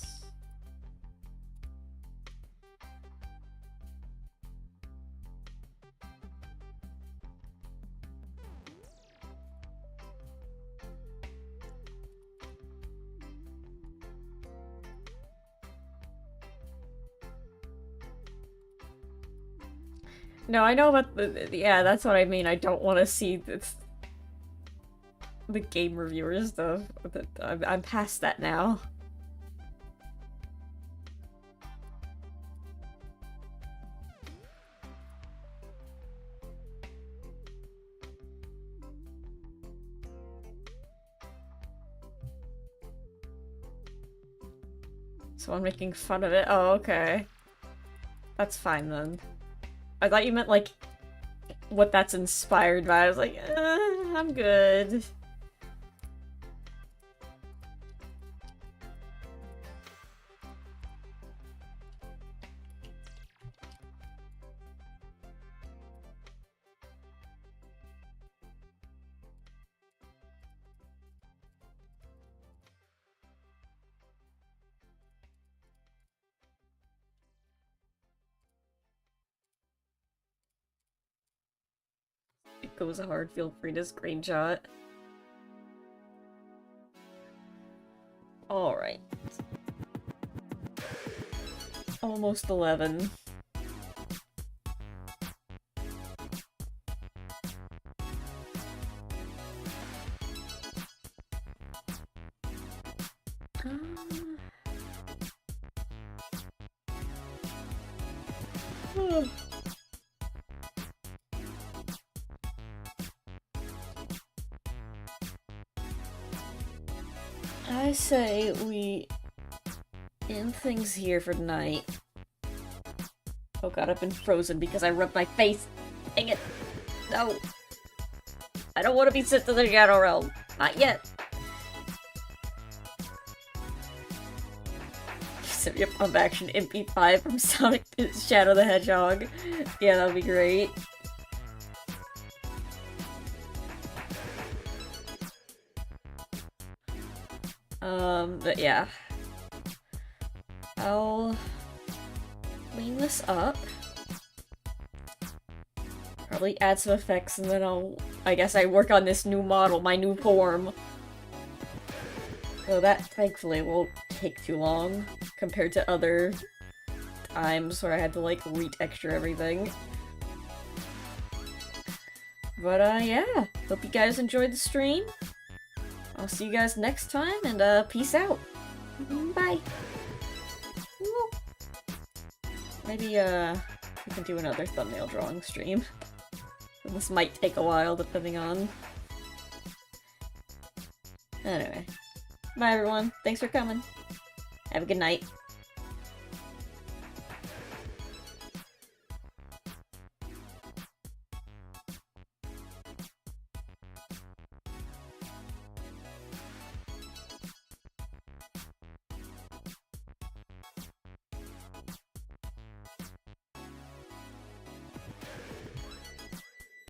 No, I know about the- yeah, that's what I mean. I don't want to see this, the game reviewer stuff. I'm past that now. Someone making fun of it? Oh, okay. That's fine then. I thought you meant, like, what that's inspired by. I was like, I'm good. It goes hard, feel free to screenshot. Alright. Almost 11. I say we end things here for tonight. Oh god, I've been frozen because I rubbed my face. Dang it. No. I don't want to be sent to the Shadow Realm. Not yet. Send me a pump action MP5 from Sonic Shadow the Hedgehog. Yeah, that would be great. But yeah. I'll clean this up. Probably add some effects and then I guess I work on this new model, my new form. So that, thankfully, won't take too long compared to other times where I had to, like, retexture everything. But, yeah. Hope you guys enjoyed the stream. I'll see you guys next time, and, peace out. Bye! Woo. Maybe, we can do another thumbnail drawing stream. This might take a while, depending on... Anyway. Bye, everyone. Thanks for coming. Have a good night.